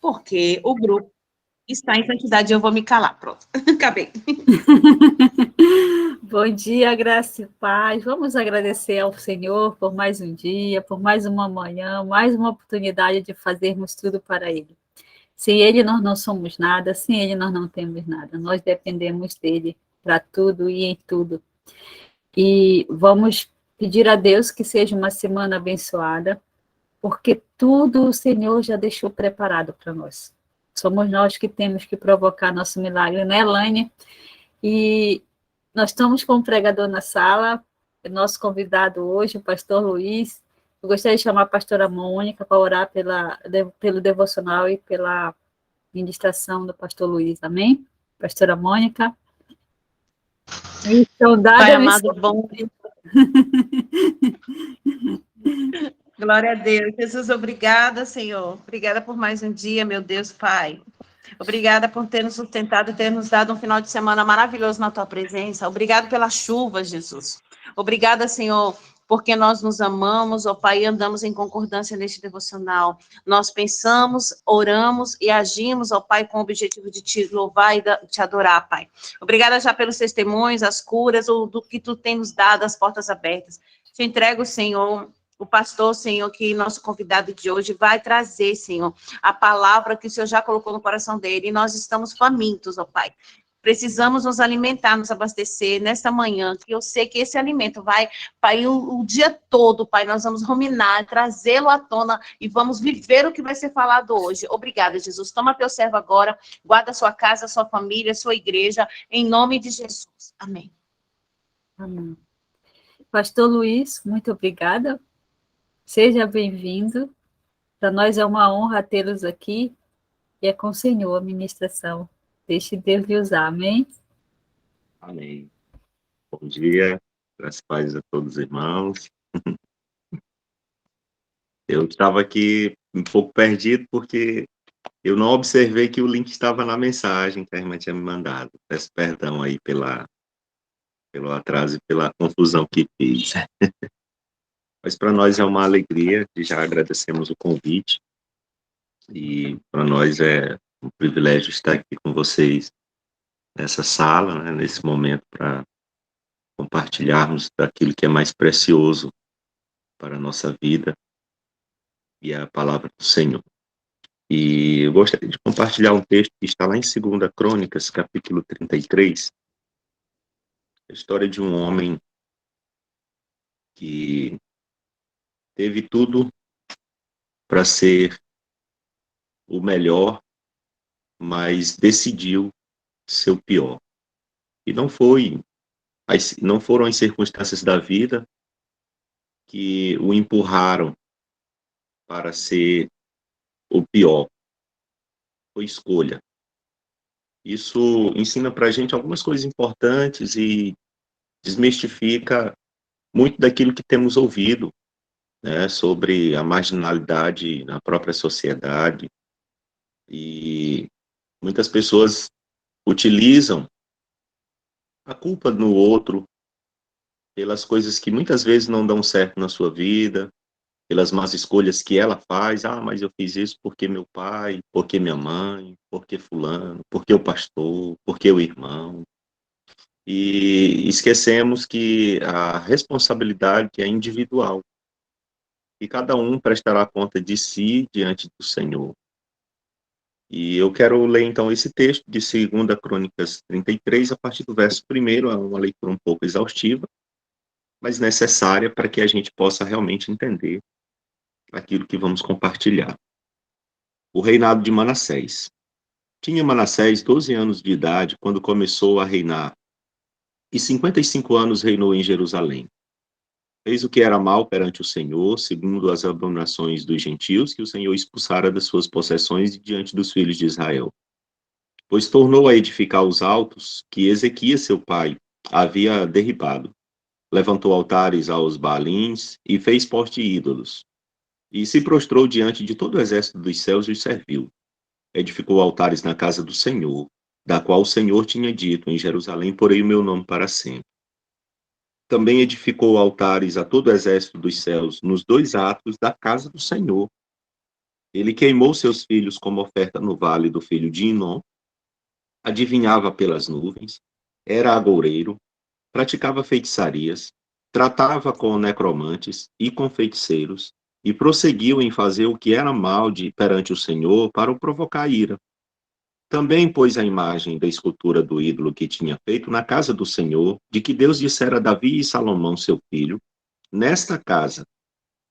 porque o grupo está em santidade. Eu vou me calar. Pronto, acabei. Bom dia, graça e paz. Vamos agradecer ao Senhor por mais um dia, por mais uma manhã, mais uma oportunidade de fazermos tudo para Ele. Sem Ele nós não somos nada, sem Ele nós não temos nada. Nós dependemos dEle para tudo e em tudo. E vamos pedir a Deus que seja uma semana abençoada, porque tudo o Senhor já deixou preparado para nós. Somos nós que temos que provocar nosso milagre, né, Elaine? E nós estamos com um pregador na sala, nosso convidado hoje, o pastor Luiz. Eu gostaria de chamar a pastora Mônica para orar pelo devocional e pela ministração do pastor Luiz, amém? Pastora Mônica. Missão Pai dada, amado, missão bom. Glória a Deus. Jesus, obrigada, Senhor. Obrigada por mais um dia, meu Deus, Pai. Obrigada por ter nos sustentado e ter nos dado um final de semana maravilhoso na tua presença. Obrigado pela chuva, Jesus. Obrigada, Senhor, porque nós nos amamos, ó Pai, e andamos em concordância neste devocional. Nós pensamos, oramos e agimos, ó Pai, com o objetivo de te louvar e te adorar, Pai. Obrigada já pelos testemunhos, as curas, do que tu tem nos dado, as portas abertas. Te entrego, Senhor, o pastor, Senhor, que nosso convidado de hoje vai trazer, Senhor, a palavra que o Senhor já colocou no coração dele. E nós estamos famintos, ó Pai. Precisamos nos alimentar, nos abastecer nesta manhã, que eu sei que esse alimento vai, Pai, o dia todo, Pai, nós vamos ruminar, trazê-lo à tona e vamos viver o que vai ser falado hoje. Obrigada, Jesus. Toma teu servo agora, guarda a sua casa, a sua família, a sua igreja, em nome de Jesus. Amém. Amém. Pastor Luiz, muito obrigada. Seja bem-vindo. Para nós é uma honra tê-los aqui e é com o Senhor a ministração. Deixe Deus lhe usar, amém? Amém. Bom dia, graças a paz a todos os irmãos. Eu estava aqui um pouco perdido porque eu não observei que o link estava na mensagem que a irmã tinha me mandado. Peço perdão aí pelo atraso e pela confusão que fiz. Mas para nós é uma alegria e já agradecemos o convite. E para nós é um privilégio estar aqui com vocês nessa sala, né, nesse momento, para compartilharmos daquilo que é mais precioso para a nossa vida e a palavra do Senhor. E eu gostaria de compartilhar um texto que está lá em 2 Crônicas, capítulo 33, a história de um homem que teve tudo para ser o melhor, mas decidiu ser o pior. E não foram as circunstâncias da vida que o empurraram para ser o pior. Foi escolha. Isso ensina para a gente algumas coisas importantes e desmistifica muito daquilo que temos ouvido, né, sobre a marginalidade na própria sociedade. E muitas pessoas utilizam a culpa no outro pelas coisas que muitas vezes não dão certo na sua vida, pelas más escolhas que ela faz. Ah, mas eu fiz isso porque meu pai, porque minha mãe, porque fulano, porque o pastor, porque o irmão. E esquecemos que a responsabilidade é individual. E cada um prestará conta de si diante do Senhor. E eu quero ler, então, esse texto de 2 Crônicas 33, a partir do verso 1º, é uma leitura um pouco exaustiva, mas necessária para que a gente possa realmente entender aquilo que vamos compartilhar. O reinado de Manassés. Tinha Manassés 12 anos de idade quando começou a reinar, e 55 anos reinou em Jerusalém. Fez o que era mal perante o Senhor, segundo as abominações dos gentios, que o Senhor expulsara das suas possessões diante dos filhos de Israel. Pois tornou a edificar os altos que Ezequias, seu pai, havia derribado. Levantou altares aos Baalins e fez poste ídolos. E se prostrou diante de todo o exército dos céus e os serviu. Edificou altares na casa do Senhor, da qual o Senhor tinha dito: em Jerusalém porei o meu nome para sempre. Também edificou altares a todo o exército dos céus nos 2 atos da casa do Senhor, Ele queimou seus filhos como oferta no vale do filho de Inom, adivinhava pelas nuvens, era agoureiro, praticava feitiçarias, tratava com necromantes e com feiticeiros, e prosseguiu em fazer o que era mal perante o Senhor para o provocar ira. Também pôs a imagem da escultura do ídolo que tinha feito na casa do Senhor, de que Deus dissera a Davi e Salomão, seu filho, nesta casa,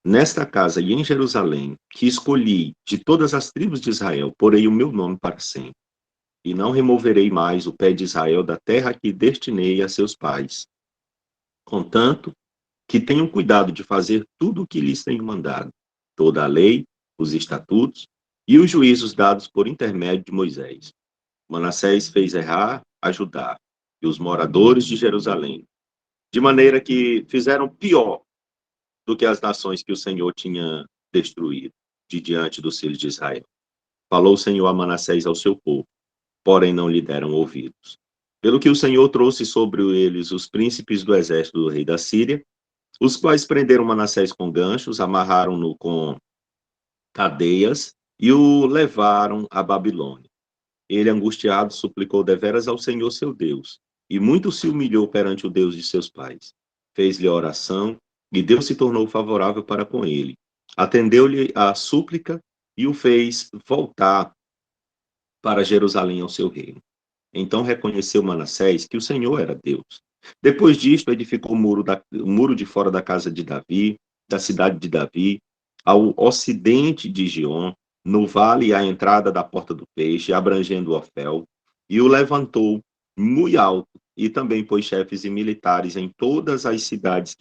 nesta casa e em Jerusalém, que escolhi de todas as tribos de Israel, porei o meu nome para sempre. E não removerei mais o pé de Israel da terra que destinei a seus pais. Contanto, que tenham cuidado de fazer tudo o que lhes tenho mandado, toda a lei, os estatutos e os juízos dados por intermédio de Moisés. Manassés fez errar a Judá e os moradores de Jerusalém, de maneira que fizeram pior do que as nações que o Senhor tinha destruído de diante dos filhos de Israel. Falou o Senhor a Manassés ao seu povo, porém não lhe deram ouvidos. Pelo que o Senhor trouxe sobre eles os príncipes do exército do rei da Síria, os quais prenderam Manassés com ganchos, amarraram-no com cadeias e o levaram à Babilônia. Ele, angustiado, suplicou deveras ao Senhor seu Deus, e muito se humilhou perante o Deus de seus pais. Fez-lhe oração, e Deus se tornou favorável para com ele. Atendeu-lhe a súplica e o fez voltar para Jerusalém ao seu reino. Então reconheceu Manassés que o Senhor era Deus. Depois disto, edificou o muro de fora da casa de Davi, da cidade de Davi, ao ocidente de Gion, no vale à entrada da porta do peixe, abrangendo Ofel, e o levantou muito alto, e também pôs chefes e militares em todas as cidades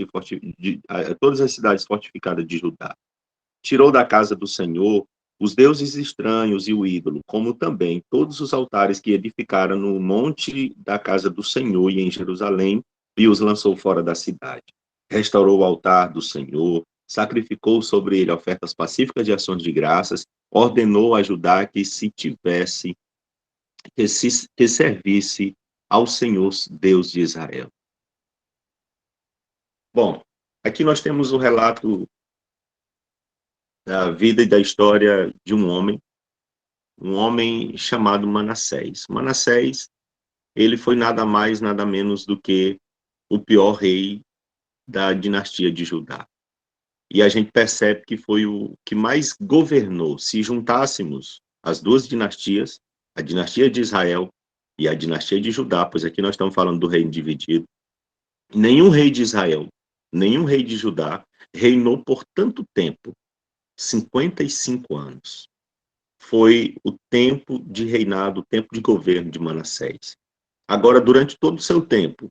fortificadas de Judá. Tirou da casa do Senhor os deuses estranhos e o ídolo, como também todos os altares que edificaram no monte da casa do Senhor e em Jerusalém, e os lançou fora da cidade. Restaurou o altar do Senhor, sacrificou sobre ele ofertas pacíficas de ações de graças, ordenou a Judá que que servisse ao Senhor Deus de Israel. Bom, aqui nós temos o relato da vida e da história de um homem chamado Manassés. Manassés, ele foi nada mais, nada menos do que o pior rei da dinastia de Judá. E a gente percebe que foi o que mais governou. Se juntássemos as duas dinastias, a dinastia de Israel e a dinastia de Judá, pois aqui nós estamos falando do reino dividido, nenhum rei de Israel, nenhum rei de Judá reinou por tanto tempo, 55 anos. Foi o tempo de reinado, o tempo de governo de Manassés. Agora, durante todo o seu tempo,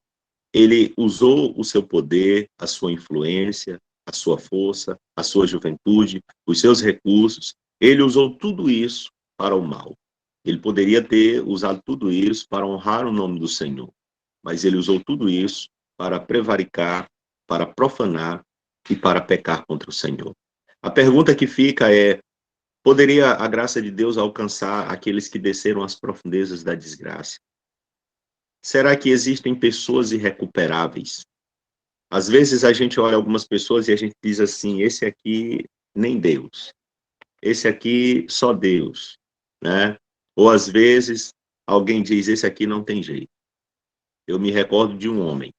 ele usou o seu poder, a sua influência, a sua força, a sua juventude, os seus recursos. Ele usou tudo isso para o mal. Ele poderia ter usado tudo isso para honrar o nome do Senhor, mas ele usou tudo isso para prevaricar, para profanar e para pecar contra o Senhor. A pergunta que fica é: poderia a graça de Deus alcançar aqueles que desceram às profundezas da desgraça? Será que existem pessoas irrecuperáveis? Às vezes a gente olha algumas pessoas e a gente diz assim: esse aqui nem Deus, esse aqui só Deus, né? Ou às vezes alguém diz: esse aqui não tem jeito. Eu me recordo de um homem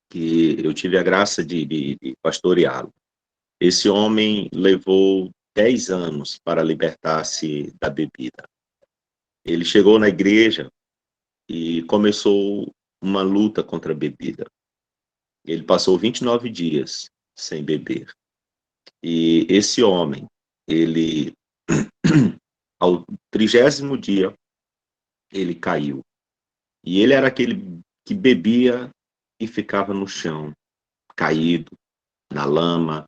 que eu tive a graça de pastoreá-lo. Esse homem levou 10 anos para libertar-se da bebida. Ele chegou na igreja e começou uma luta contra a bebida. Ele passou 29 dias sem beber. E esse homem, ele, ao 30º dia, ele caiu. E ele era aquele que bebia e ficava no chão, caído, na lama.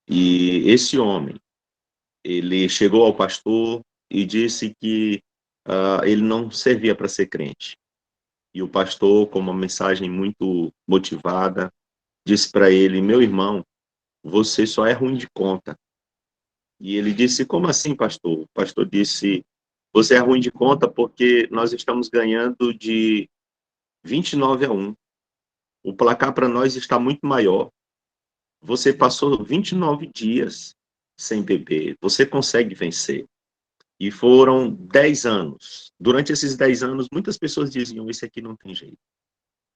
E esse homem, ele chegou ao pastor e disse que ele não servia para ser crente. E o pastor, com uma mensagem muito motivada, disse para ele: meu irmão, você só é ruim de conta. E ele disse: como assim, pastor? O pastor disse: você é ruim de conta porque nós estamos ganhando de 29-1. O placar para nós está muito maior. Você passou 29 dias sem beber, você consegue vencer. E foram 10 anos. Durante esses 10 anos, muitas pessoas diziam, esse aqui não tem jeito.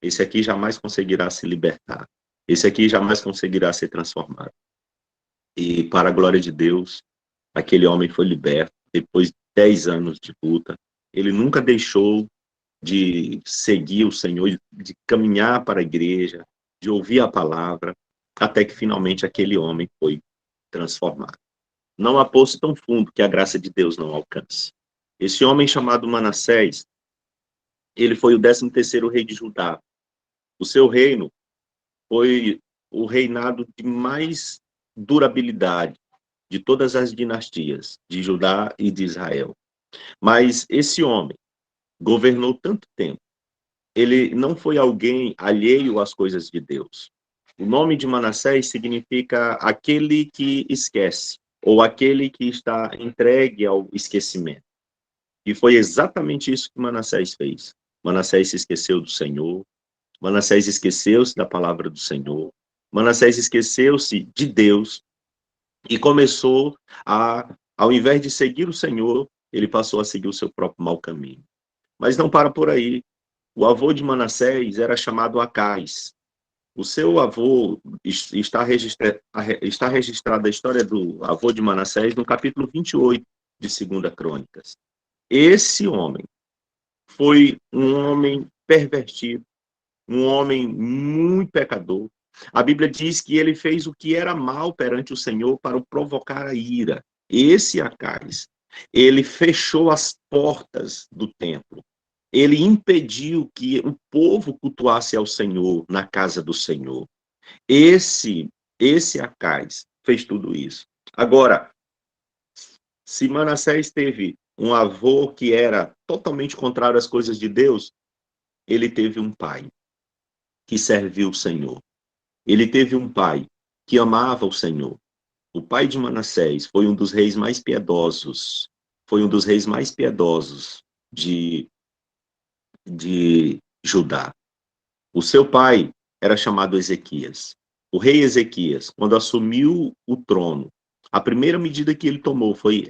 Esse aqui jamais conseguirá se libertar. Esse aqui jamais conseguirá ser transformado. E, para a glória de Deus, aquele homem foi liberto depois de 10 anos de luta. Ele nunca deixou de seguir o Senhor, de caminhar para a igreja, de ouvir a palavra, até que finalmente aquele homem foi transformado. Não há poço tão fundo que a graça de Deus não alcance. Esse homem chamado Manassés, ele foi o 13º rei de Judá. O seu reino foi o reinado de mais durabilidade de todas as dinastias de Judá e de Israel. Mas esse homem governou tanto tempo. Ele não foi alguém alheio às coisas de Deus. O nome de Manassés significa aquele que esquece, ou aquele que está entregue ao esquecimento. E foi exatamente isso que Manassés fez. Manassés se esqueceu do Senhor, Manassés esqueceu-se da palavra do Senhor, Manassés esqueceu-se de Deus e começou ao invés de seguir o Senhor, ele passou a seguir o seu próprio mau caminho. Mas não para por aí. O avô de Manassés era chamado Acais. O seu avô está registrada a história do avô de Manassés no capítulo 28 de 2 Crônicas. Esse homem foi um homem pervertido, um homem muito pecador. A Bíblia diz que ele fez o que era mal perante o Senhor para o provocar a ira. Esse Acais, ele fechou as portas do templo. Ele impediu que o povo cultuasse ao Senhor na casa do Senhor. Esse Acais fez tudo isso. Agora, se Manassés teve um avô que era totalmente contrário às coisas de Deus, ele teve um pai que serviu o Senhor. Ele teve um pai que amava o Senhor. O pai de Manassés foi um dos reis mais piedosos. Foi um dos reis mais piedosos de Judá. O seu pai era chamado Ezequias. O rei Ezequias, quando assumiu o trono, a primeira medida que ele tomou foi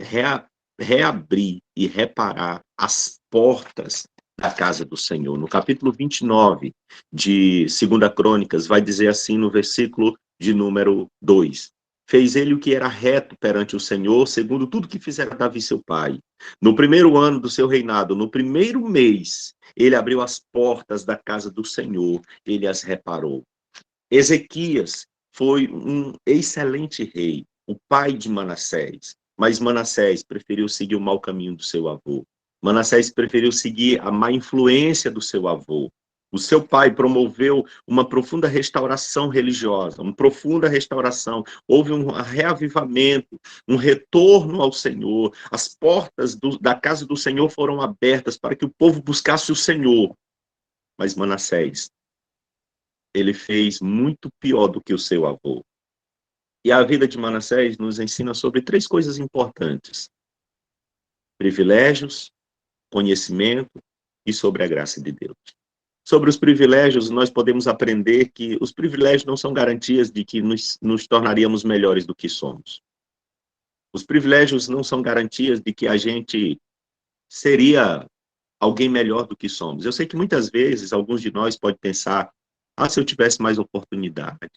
reabrir e reparar as portas da casa do Senhor. No capítulo 29 de 2 Crônicas, vai dizer assim no versículo de número 2. Fez ele o que era reto perante o Senhor, segundo tudo que fizera Davi seu pai. No primeiro ano do seu reinado, no primeiro mês, ele abriu as portas da casa do Senhor, ele as reparou. Ezequias foi um excelente rei, o pai de Manassés, mas Manassés preferiu seguir o mau caminho do seu avô. Manassés preferiu seguir a má influência do seu avô. O seu pai promoveu uma profunda restauração religiosa, uma profunda restauração. Houve um reavivamento, um retorno ao Senhor. As portas da casa do Senhor foram abertas para que o povo buscasse o Senhor. Mas Manassés, ele fez muito pior do que o seu avô. E a vida de Manassés nos ensina sobre 3 coisas importantes: privilégios, conhecimento e sobre a graça de Deus. Sobre os privilégios, nós podemos aprender que os privilégios não são garantias de que nos tornaríamos melhores do que somos. Os privilégios não são garantias de que a gente seria alguém melhor do que somos. Eu sei que muitas vezes alguns de nós podem pensar: se eu tivesse mais oportunidade,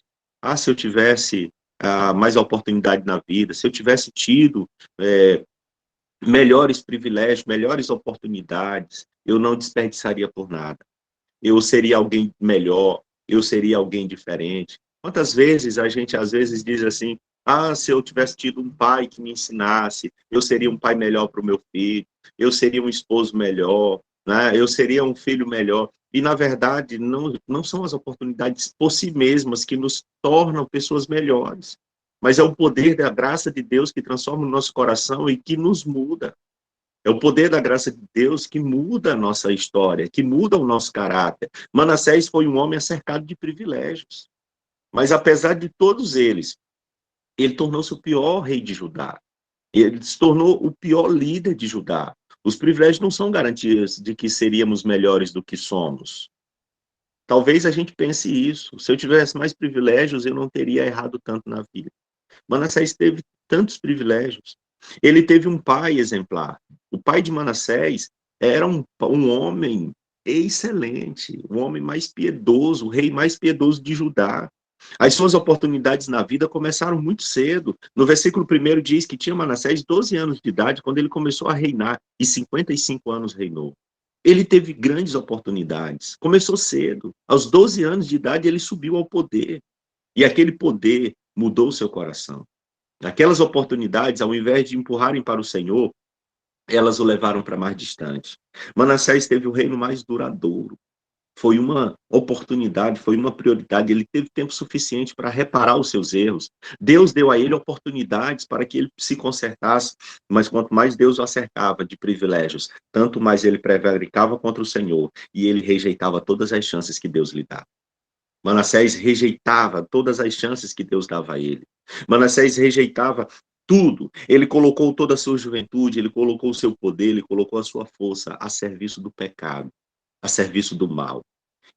se eu tivesse mais oportunidade na vida, se eu tivesse tido melhores privilégios, melhores oportunidades, eu não desperdiçaria por nada. Eu seria alguém melhor, eu seria alguém diferente. Quantas vezes a gente, às vezes, diz assim: se eu tivesse tido um pai que me ensinasse, eu seria um pai melhor para o meu filho, eu seria um esposo melhor, né? Eu seria um filho melhor. E, na verdade, não são as oportunidades por si mesmas que nos tornam pessoas melhores, mas é o poder da graça de Deus que transforma o nosso coração e que nos muda. É o poder da graça de Deus que muda a nossa história, que muda o nosso caráter. Manassés foi um homem cercado de privilégios. Mas, apesar de todos eles, ele tornou-se o pior rei de Judá. Ele se tornou o pior líder de Judá. Os privilégios não são garantias de que seríamos melhores do que somos. Talvez a gente pense isso. Se eu tivesse mais privilégios, eu não teria errado tanto na vida. Manassés teve tantos privilégios. Ele teve um pai exemplar. O pai de Manassés era um homem excelente, um homem mais piedoso, o rei mais piedoso de Judá. As suas oportunidades na vida começaram muito cedo. No versículo 1 diz que tinha Manassés 12 anos de idade quando ele começou a reinar, e 55 anos reinou. Ele teve grandes oportunidades, começou cedo. Aos 12 anos de idade ele subiu ao poder, e aquele poder mudou seu coração. Aquelas oportunidades, ao invés de empurrarem para o Senhor, elas o levaram para mais distante. Manassés teve o reino mais duradouro. Foi uma oportunidade, foi uma prioridade. Ele teve tempo suficiente para reparar os seus erros. Deus deu a ele oportunidades para que ele se consertasse, mas quanto mais Deus o acercava de privilégios, tanto mais ele prevaricava contra o Senhor e ele rejeitava todas as chances que Deus lhe dava. Manassés rejeitava todas as chances que Deus dava a ele. Manassés rejeitava tudo. Ele colocou toda a sua juventude, ele colocou o seu poder, ele colocou a sua força a serviço do pecado, a serviço do mal.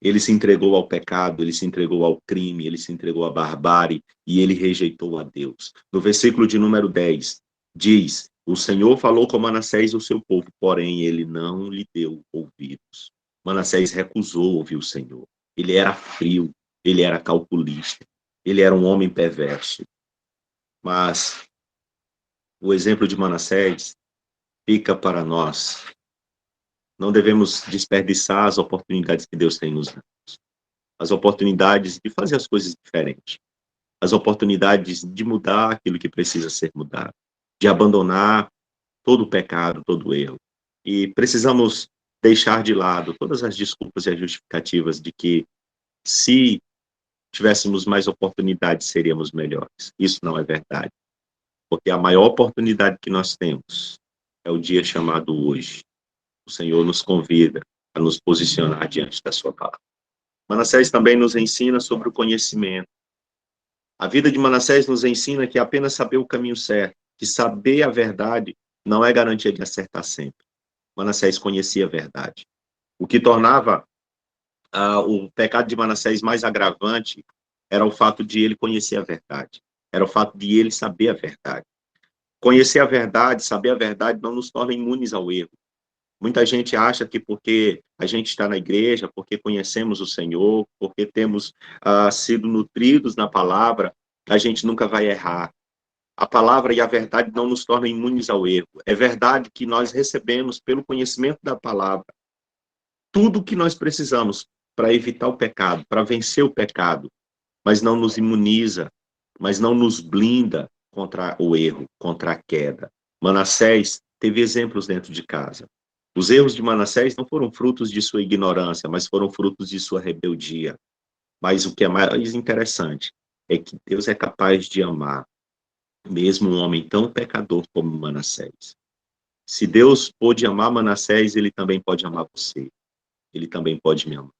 Ele se entregou ao pecado, ele se entregou ao crime, ele se entregou à barbárie e ele rejeitou a Deus. No versículo de número 10, diz: o Senhor falou com Manassés, o seu povo, porém ele não lhe deu ouvidos. Manassés recusou ouvir o Senhor. Ele era frio, ele era calculista, ele era um homem perverso. Mas o exemplo de Manassés fica para nós. Não devemos desperdiçar as oportunidades que Deus tem nos dado. As oportunidades de fazer as coisas diferentes. As oportunidades de mudar aquilo que precisa ser mudado. De abandonar todo o pecado, todo o erro. E precisamos deixar de lado todas as desculpas e as justificativas de que se tivéssemos mais oportunidades, seríamos melhores. Isso não é verdade. Porque a maior oportunidade que nós temos é o dia chamado hoje. O Senhor nos convida a nos posicionar diante da sua palavra. Manassés também nos ensina sobre o conhecimento. A vida de Manassés nos ensina que apenas saber o caminho certo, que saber a verdade, não é garantia de acertar sempre. Manassés conhecia a verdade. O que tornava o pecado de Manassés mais agravante era o fato de ele conhecer a verdade. Era o fato de ele saber a verdade. Conhecer a verdade, saber a verdade, não nos torna imunes ao erro. Muita gente acha que porque a gente está na igreja, porque conhecemos o Senhor, porque temos sido nutridos na palavra, a gente nunca vai errar. A palavra e a verdade não nos tornam imunes ao erro. É verdade que nós recebemos, pelo conhecimento da palavra, tudo o que nós precisamos para evitar o pecado, para vencer o pecado, mas não nos imuniza, mas não nos blinda contra o erro, contra a queda. Manassés teve exemplos dentro de casa. Os erros de Manassés não foram frutos de sua ignorância, mas foram frutos de sua rebeldia. Mas o que é mais interessante é que Deus é capaz de amar mesmo um homem tão pecador como Manassés. Se Deus pôde amar Manassés, ele também pode amar você. Ele também pode me amar.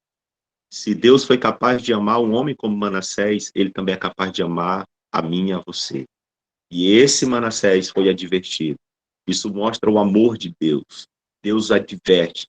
Se Deus foi capaz de amar um homem como Manassés, ele também é capaz de amar a mim e a você. E esse Manassés foi advertido. Isso mostra o amor de Deus. Deus adverte.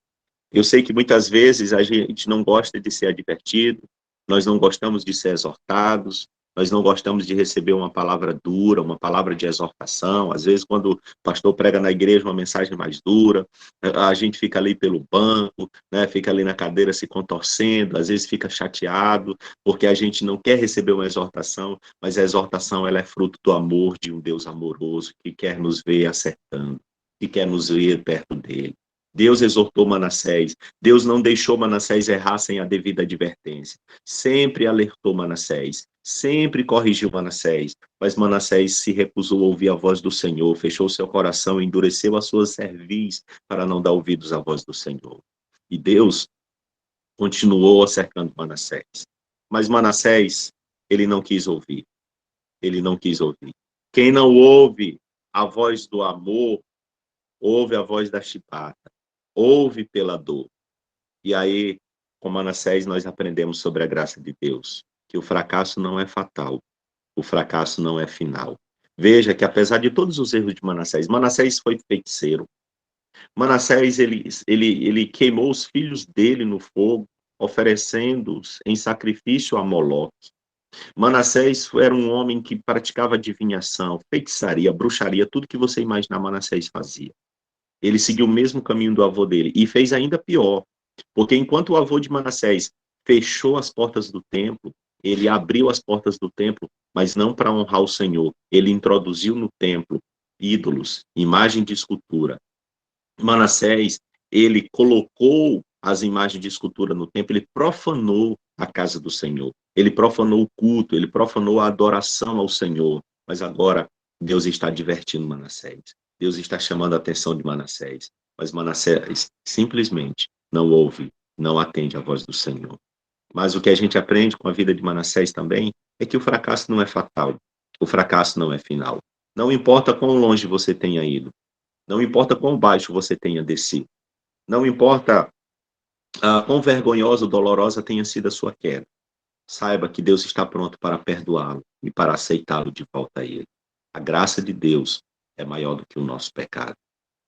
Eu sei que muitas vezes a gente não gosta de ser advertido, nós não gostamos de ser exortados, nós não gostamos de receber uma palavra dura, uma palavra de exortação. Às vezes, quando o pastor prega na igreja uma mensagem mais dura, a gente fica ali pelo banco, né, fica ali na cadeira se contorcendo, às vezes fica chateado, porque a gente não quer receber uma exortação, mas a exortação ela é fruto do amor de um Deus amoroso que quer nos ver acertando, que quer nos ver perto dele. Deus exortou Manassés. Deus não deixou Manassés errar sem a devida advertência. Sempre alertou Manassés. Sempre corrigiu Manassés. Mas Manassés se recusou a ouvir a voz do Senhor, fechou seu coração e endureceu a sua cerviz para não dar ouvidos à voz do Senhor. E Deus continuou cercando Manassés. Mas Manassés, ele não quis ouvir. Ele não quis ouvir. Quem não ouve a voz do amor, ouve a voz da chibata. Ouve pela dor. E aí, com Manassés, nós aprendemos sobre a graça de Deus, que o fracasso não é fatal, o fracasso não é final. Veja que apesar de todos os erros de Manassés, Manassés foi feiticeiro. Manassés, ele queimou os filhos dele no fogo, oferecendo-os em sacrifício a Moloque. Manassés era um homem que praticava adivinhação, feitiçaria, bruxaria, tudo que você imaginar Manassés fazia. Ele seguiu o mesmo caminho do avô dele e fez ainda pior, porque enquanto o avô de Manassés fechou as portas do templo, ele abriu as portas do templo, mas não para honrar o Senhor. Ele introduziu no templo ídolos, imagem de escultura. Manassés, ele colocou as imagens de escultura no templo, ele profanou a casa do Senhor, ele profanou o culto, ele profanou a adoração ao Senhor. Mas agora Deus está advertindo Manassés, Deus está chamando a atenção de Manassés, mas Manassés simplesmente não ouve, não atende à voz do Senhor. Mas o que a gente aprende com a vida de Manassés também é que o fracasso não é fatal, o fracasso não é final. Não importa quão longe você tenha ido, não importa quão baixo você tenha descido, não importa quão vergonhosa ou dolorosa tenha sido a sua queda, saiba que Deus está pronto para perdoá-lo e para aceitá-lo de volta a Ele. A graça de Deus é maior do que o nosso pecado.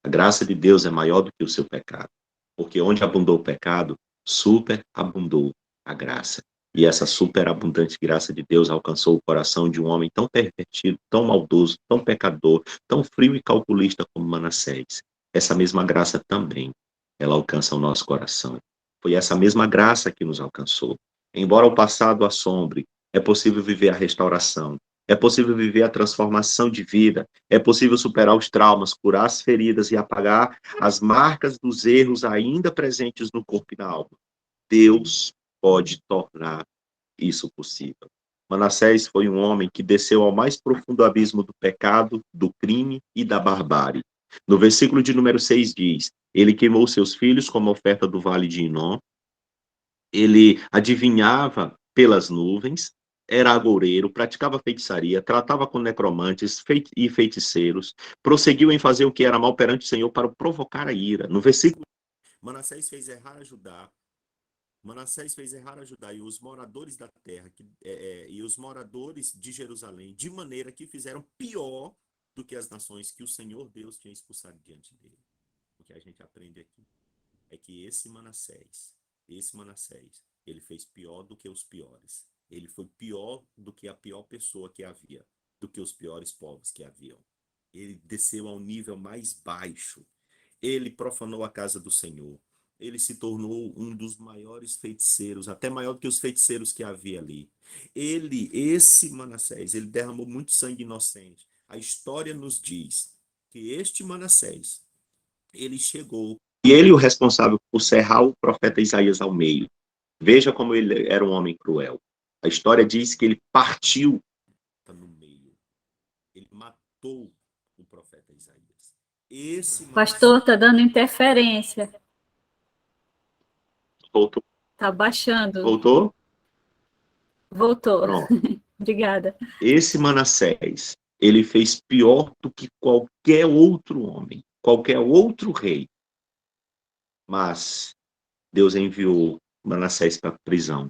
A graça de Deus é maior do que o seu pecado. Porque onde abundou o pecado, superabundou a graça. E essa superabundante graça de Deus alcançou o coração de um homem tão pervertido, tão maldoso, tão pecador, tão frio e calculista como Manassés. Essa mesma graça também, ela alcança o nosso coração. Foi essa mesma graça que nos alcançou. Embora o passado assombre, é possível viver a restauração, é possível viver a transformação de vida, é possível superar os traumas, curar as feridas e apagar as marcas dos erros ainda presentes no corpo e na alma. Deus pode tornar isso possível. Manassés foi um homem que desceu ao mais profundo abismo do pecado, do crime e da barbárie. No versículo de número 6 diz: ele queimou seus filhos como oferta do vale de Inom, ele adivinhava pelas nuvens, era agoureiro, praticava feitiçaria, tratava com necromantes e feiticeiros, prosseguiu em fazer o que era mal perante o Senhor para provocar a ira. No versículo, Manassés fez errar a Judá. Manassés fez errar a Judá e os moradores da terra e os moradores de Jerusalém, de maneira que fizeram pior do que as nações que o Senhor Deus tinha expulsado diante dele. O que a gente aprende aqui é que esse Manassés, ele fez pior do que os piores. Ele foi pior do que a pior pessoa que havia, do que os piores povos que haviam. Ele desceu ao nível mais baixo. Ele profanou a casa do Senhor. Ele se tornou um dos maiores feiticeiros, até maior do que os feiticeiros que havia ali. Esse Manassés, ele derramou muito sangue inocente. A história nos diz que este Manassés, ele chegou, e ele o responsável por serrar o profeta Isaías ao meio. Veja como ele era um homem cruel. A história diz que ele partiu no meio. Ele matou o profeta Isaías. Pastor, está dando interferência. Voltou? Está baixando. Voltou? Voltou. Pronto. Obrigada. Esse Manassés, ele fez pior do que qualquer outro homem, qualquer outro rei. Mas Deus enviou Manassés para a prisão,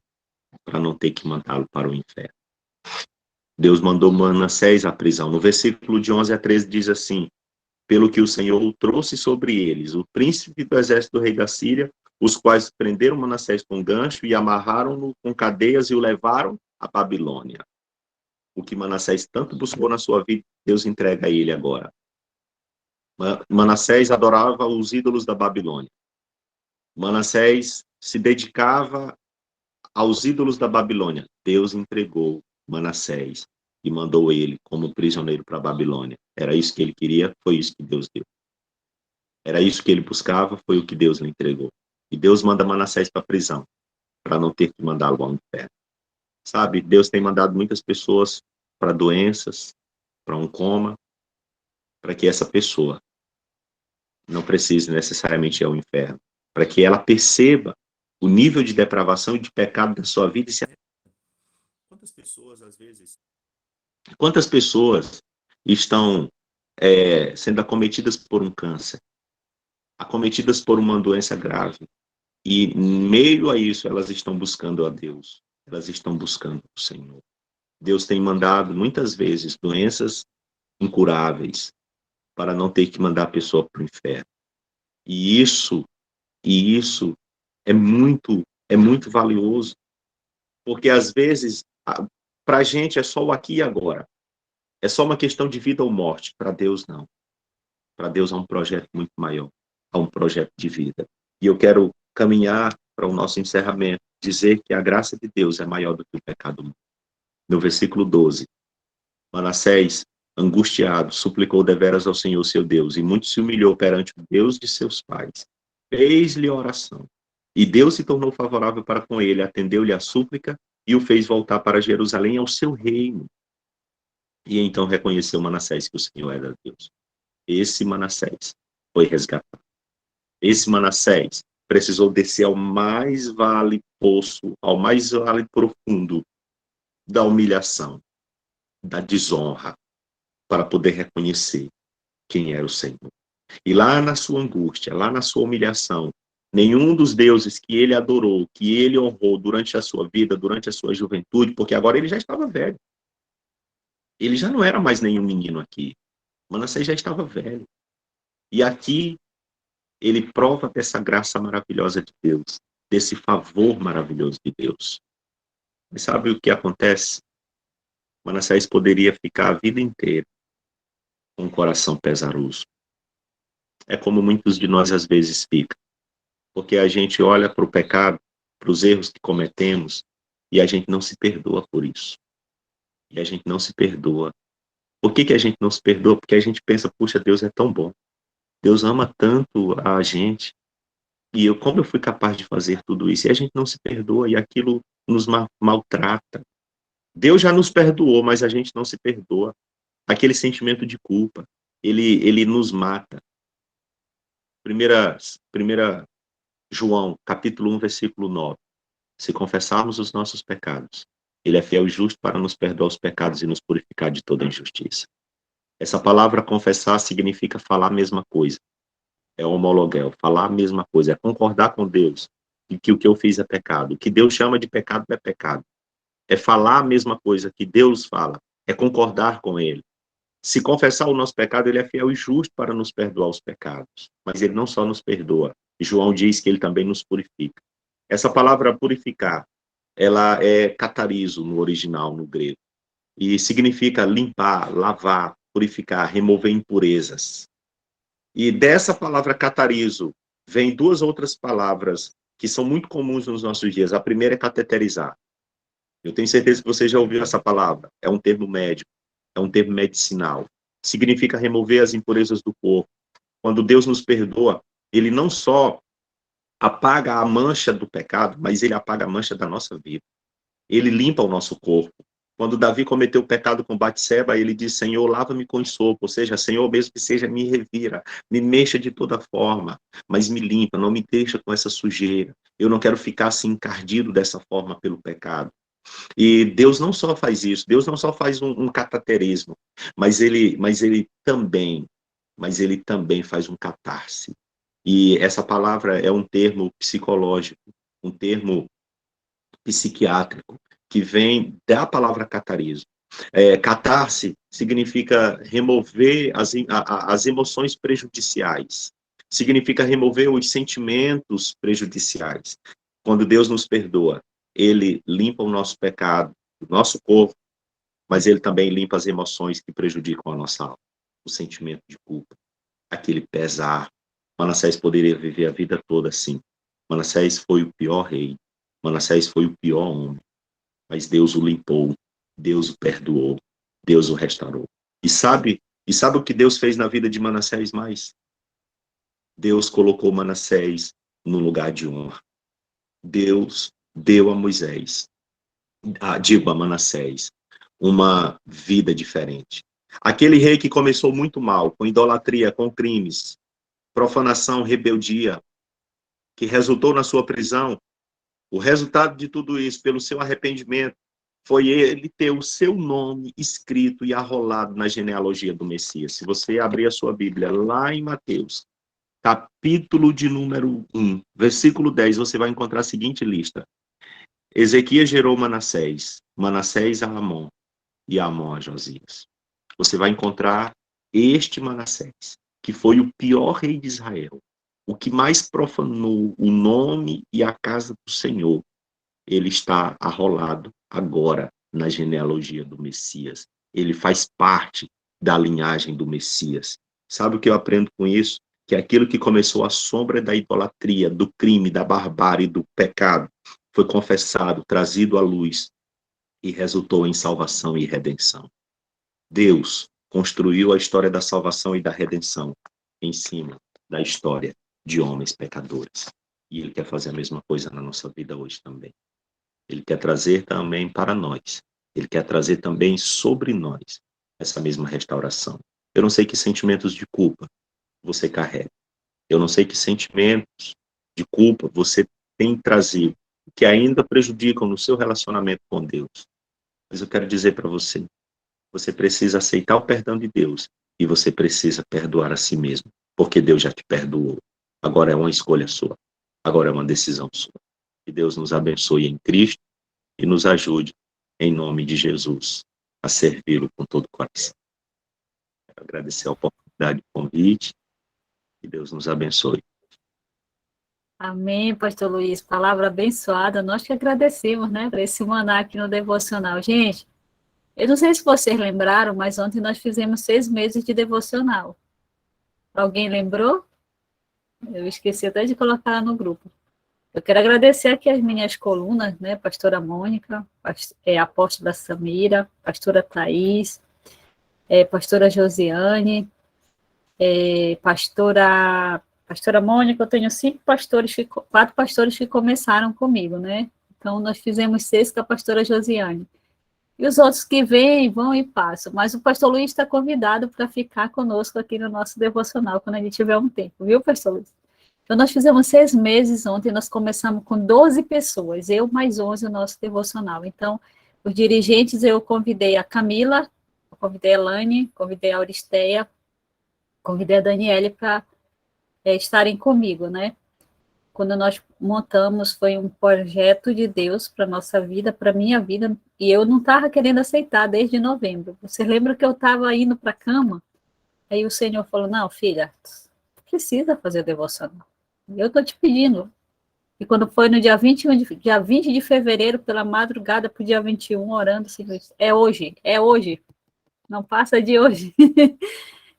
para não ter que mandá-lo para o inferno. Deus mandou Manassés à prisão. No versículo de 11 a 13 diz assim: pelo que o Senhor o trouxe sobre eles, o príncipe do exército do rei da Síria, os quais prenderam Manassés com gancho e amarraram-no com cadeias e o levaram à Babilônia. O que Manassés tanto buscou na sua vida, Deus entrega a ele agora. Manassés adorava os ídolos da Babilônia. Manassés se dedicava aos ídolos da Babilônia. Deus entregou Manassés e mandou ele como prisioneiro para a Babilônia. Era isso que ele queria, foi isso que Deus deu. Era isso que ele buscava, foi o que Deus lhe entregou. E Deus manda Manassés para a prisão, para não ter que mandá-lo ao inferno. Sabe, Deus tem mandado muitas pessoas para doenças, para um coma, para que essa pessoa não precise necessariamente ir ao inferno, para que ela perceba o nível de depravação e de pecado da sua vida e se... Quantas pessoas, às vezes, estão sendo acometidas por um câncer, acometidas por uma doença grave, e em meio a isso elas estão buscando a Deus, elas estão buscando o Senhor. Deus tem mandado muitas vezes doenças incuráveis para não ter que mandar a pessoa para o inferno. E isso é muito valioso, porque às vezes Para a gente é só o aqui e agora. É só uma questão de vida ou morte. Para Deus, não. Para Deus há um projeto muito maior. Há um projeto de vida. E eu quero caminhar para o nosso encerramento, dizer que a graça de Deus é maior do que o pecado humano. No versículo 12, Manassés, angustiado, suplicou deveras ao Senhor seu Deus, e muito se humilhou perante o Deus de seus pais. Fez-lhe oração. E Deus se tornou favorável para com ele, atendeu-lhe a súplica e o fez voltar para Jerusalém ao seu reino. E então reconheceu Manassés que o Senhor era Deus. Esse Manassés foi resgatado. Esse Manassés precisou descer ao mais vale poço, ao mais vale profundo da humilhação, da desonra, para poder reconhecer quem era o Senhor. E lá na sua angústia, lá na sua humilhação, nenhum dos deuses que ele adorou, que ele honrou durante a sua vida, durante a sua juventude, porque agora ele já estava velho. Ele já não era mais nenhum menino aqui. Manassés já estava velho. E aqui ele prova dessa graça maravilhosa de Deus, desse favor maravilhoso de Deus. Mas sabe o que acontece? Manassés poderia ficar a vida inteira com o coração pesaroso. É como muitos de nós às vezes ficam. Porque a gente olha para o pecado, para os erros que cometemos, e a gente não se perdoa por isso. E a gente não se perdoa. Por que a gente não se perdoa? Porque a gente pensa, puxa, Deus é tão bom. Deus ama tanto a gente. E como eu fui capaz de fazer tudo isso? E a gente não se perdoa e aquilo nos maltrata. Deus já nos perdoou, mas a gente não se perdoa. Aquele sentimento de culpa, ele nos mata. Primeira João, capítulo 1, versículo 9. Se confessarmos os nossos pecados, ele é fiel e justo para nos perdoar os pecados e nos purificar de toda injustiça. Essa palavra confessar significa falar a mesma coisa. É homologuel, falar a mesma coisa, é concordar com Deus de que o que eu fiz é pecado. O que Deus chama de pecado é pecado. É falar a mesma coisa que Deus fala, é concordar com Ele. Se confessar o nosso pecado, Ele é fiel e justo para nos perdoar os pecados. Mas Ele não só nos perdoa, João diz que Ele também nos purifica. Essa palavra purificar, ela é catarizo no original, no grego. E significa limpar, lavar, purificar, remover impurezas. E dessa palavra catarizo, vem duas outras palavras que são muito comuns nos nossos dias. A primeira é cateterizar. Eu tenho certeza que você já ouviu essa palavra. É um termo médico, é um termo medicinal. Significa remover as impurezas do corpo. Quando Deus nos perdoa, Ele não só apaga a mancha do pecado, mas Ele apaga a mancha da nossa vida. Ele limpa o nosso corpo. Quando Davi cometeu o pecado com Batseba, ele disse, Senhor, lava-me com sopo, ou seja, Senhor, mesmo que seja, me revira, me mexa de toda forma, mas me limpa, não me deixa com essa sujeira. Eu não quero ficar assim encardido dessa forma pelo pecado. E Deus não só faz isso, Deus não só faz um cataterismo, mas ele também faz um catarse. E essa palavra é um termo psicológico, um termo psiquiátrico, que vem da palavra catarizo. Catarse significa remover as emoções prejudiciais, significa remover os sentimentos prejudiciais. Quando Deus nos perdoa, Ele limpa o nosso pecado, o nosso corpo, mas Ele também limpa as emoções que prejudicam a nossa alma, o sentimento de culpa, aquele pesar. Manassés poderia viver a vida toda assim. Manassés foi o pior rei, Manassés foi o pior homem, mas Deus o limpou, Deus o perdoou, Deus o restaurou. E sabe o que Deus fez na vida de Manassés mais? Deus colocou Manassés no lugar de honra. Deus deu a Moisés, a Manassés, uma vida diferente. Aquele rei que começou muito mal, com idolatria, com crimes, profanação, rebeldia, que resultou na sua prisão, o resultado de tudo isso, pelo seu arrependimento, foi ele ter o seu nome escrito e arrolado na genealogia do Messias. Se você abrir a sua Bíblia lá em Mateus, capítulo de número 1, versículo 10, você vai encontrar a seguinte lista. Ezequias gerou Manassés, Manassés a Amon, e Amon a Josias. Você vai encontrar este Manassés, que foi o pior rei de Israel, o que mais profanou o nome e a casa do Senhor. Ele está arrolado agora na genealogia do Messias. Ele faz parte da linhagem do Messias. Sabe o que eu aprendo com isso? Que aquilo que começou à sombra da idolatria, do crime, da barbárie, do pecado, foi confessado, trazido à luz e resultou em salvação e redenção. Deus construiu a história da salvação e da redenção em cima da história de homens pecadores. E Ele quer fazer a mesma coisa na nossa vida hoje também. Ele quer trazer também para nós. Ele quer trazer também sobre nós essa mesma restauração. Eu não sei que sentimentos de culpa você carrega. Eu não sei que sentimentos de culpa você tem trazido, que ainda prejudicam no seu relacionamento com Deus. Mas eu quero dizer para você, você precisa aceitar o perdão de Deus e você precisa perdoar a si mesmo, porque Deus já te perdoou. Agora é uma escolha sua. Agora é uma decisão sua. Que Deus nos abençoe em Cristo e nos ajude, em nome de Jesus, a servi-lo com todo o coração. Quero agradecer a oportunidade do convite. Que Deus nos abençoe. Amém, pastor Luiz. Palavra abençoada. Nós que agradecemos, né, por esse maná aqui no devocional. Gente, eu não sei se vocês lembraram, mas ontem nós fizemos 6 meses de devocional. Alguém lembrou? Eu esqueci até de colocar lá no grupo. Eu quero agradecer aqui as minhas colunas, né, pastora Mônica, apóstola Samira, pastora Thaís, pastora Josiane, pastora Mônica. Eu tenho 4 pastores que começaram comigo, né? Então, nós fizemos 6 com a pastora Josiane. E os outros que vêm, vão e passam. Mas o pastor Luiz está convidado para ficar conosco aqui no nosso devocional, quando a gente tiver um tempo, viu, pastor Luiz? Então, nós fizemos 6 meses ontem, nós começamos com 12 pessoas, eu mais 11 no nosso devocional. Então, os dirigentes, eu convidei a Camila, convidei a Elane, convidei a Auristeia, convidei a Daniele para estarem comigo, né? Quando nós montamos, foi um projeto de Deus para a nossa vida, para a minha vida, e eu não estava querendo aceitar desde novembro. Você lembra que eu estava indo para a cama? Aí o Senhor falou, não, filha, precisa fazer devocional. Eu estou te pedindo. E quando foi no dia 20 de fevereiro, pela madrugada para o dia 21, orando, assim, é hoje, não passa de hoje.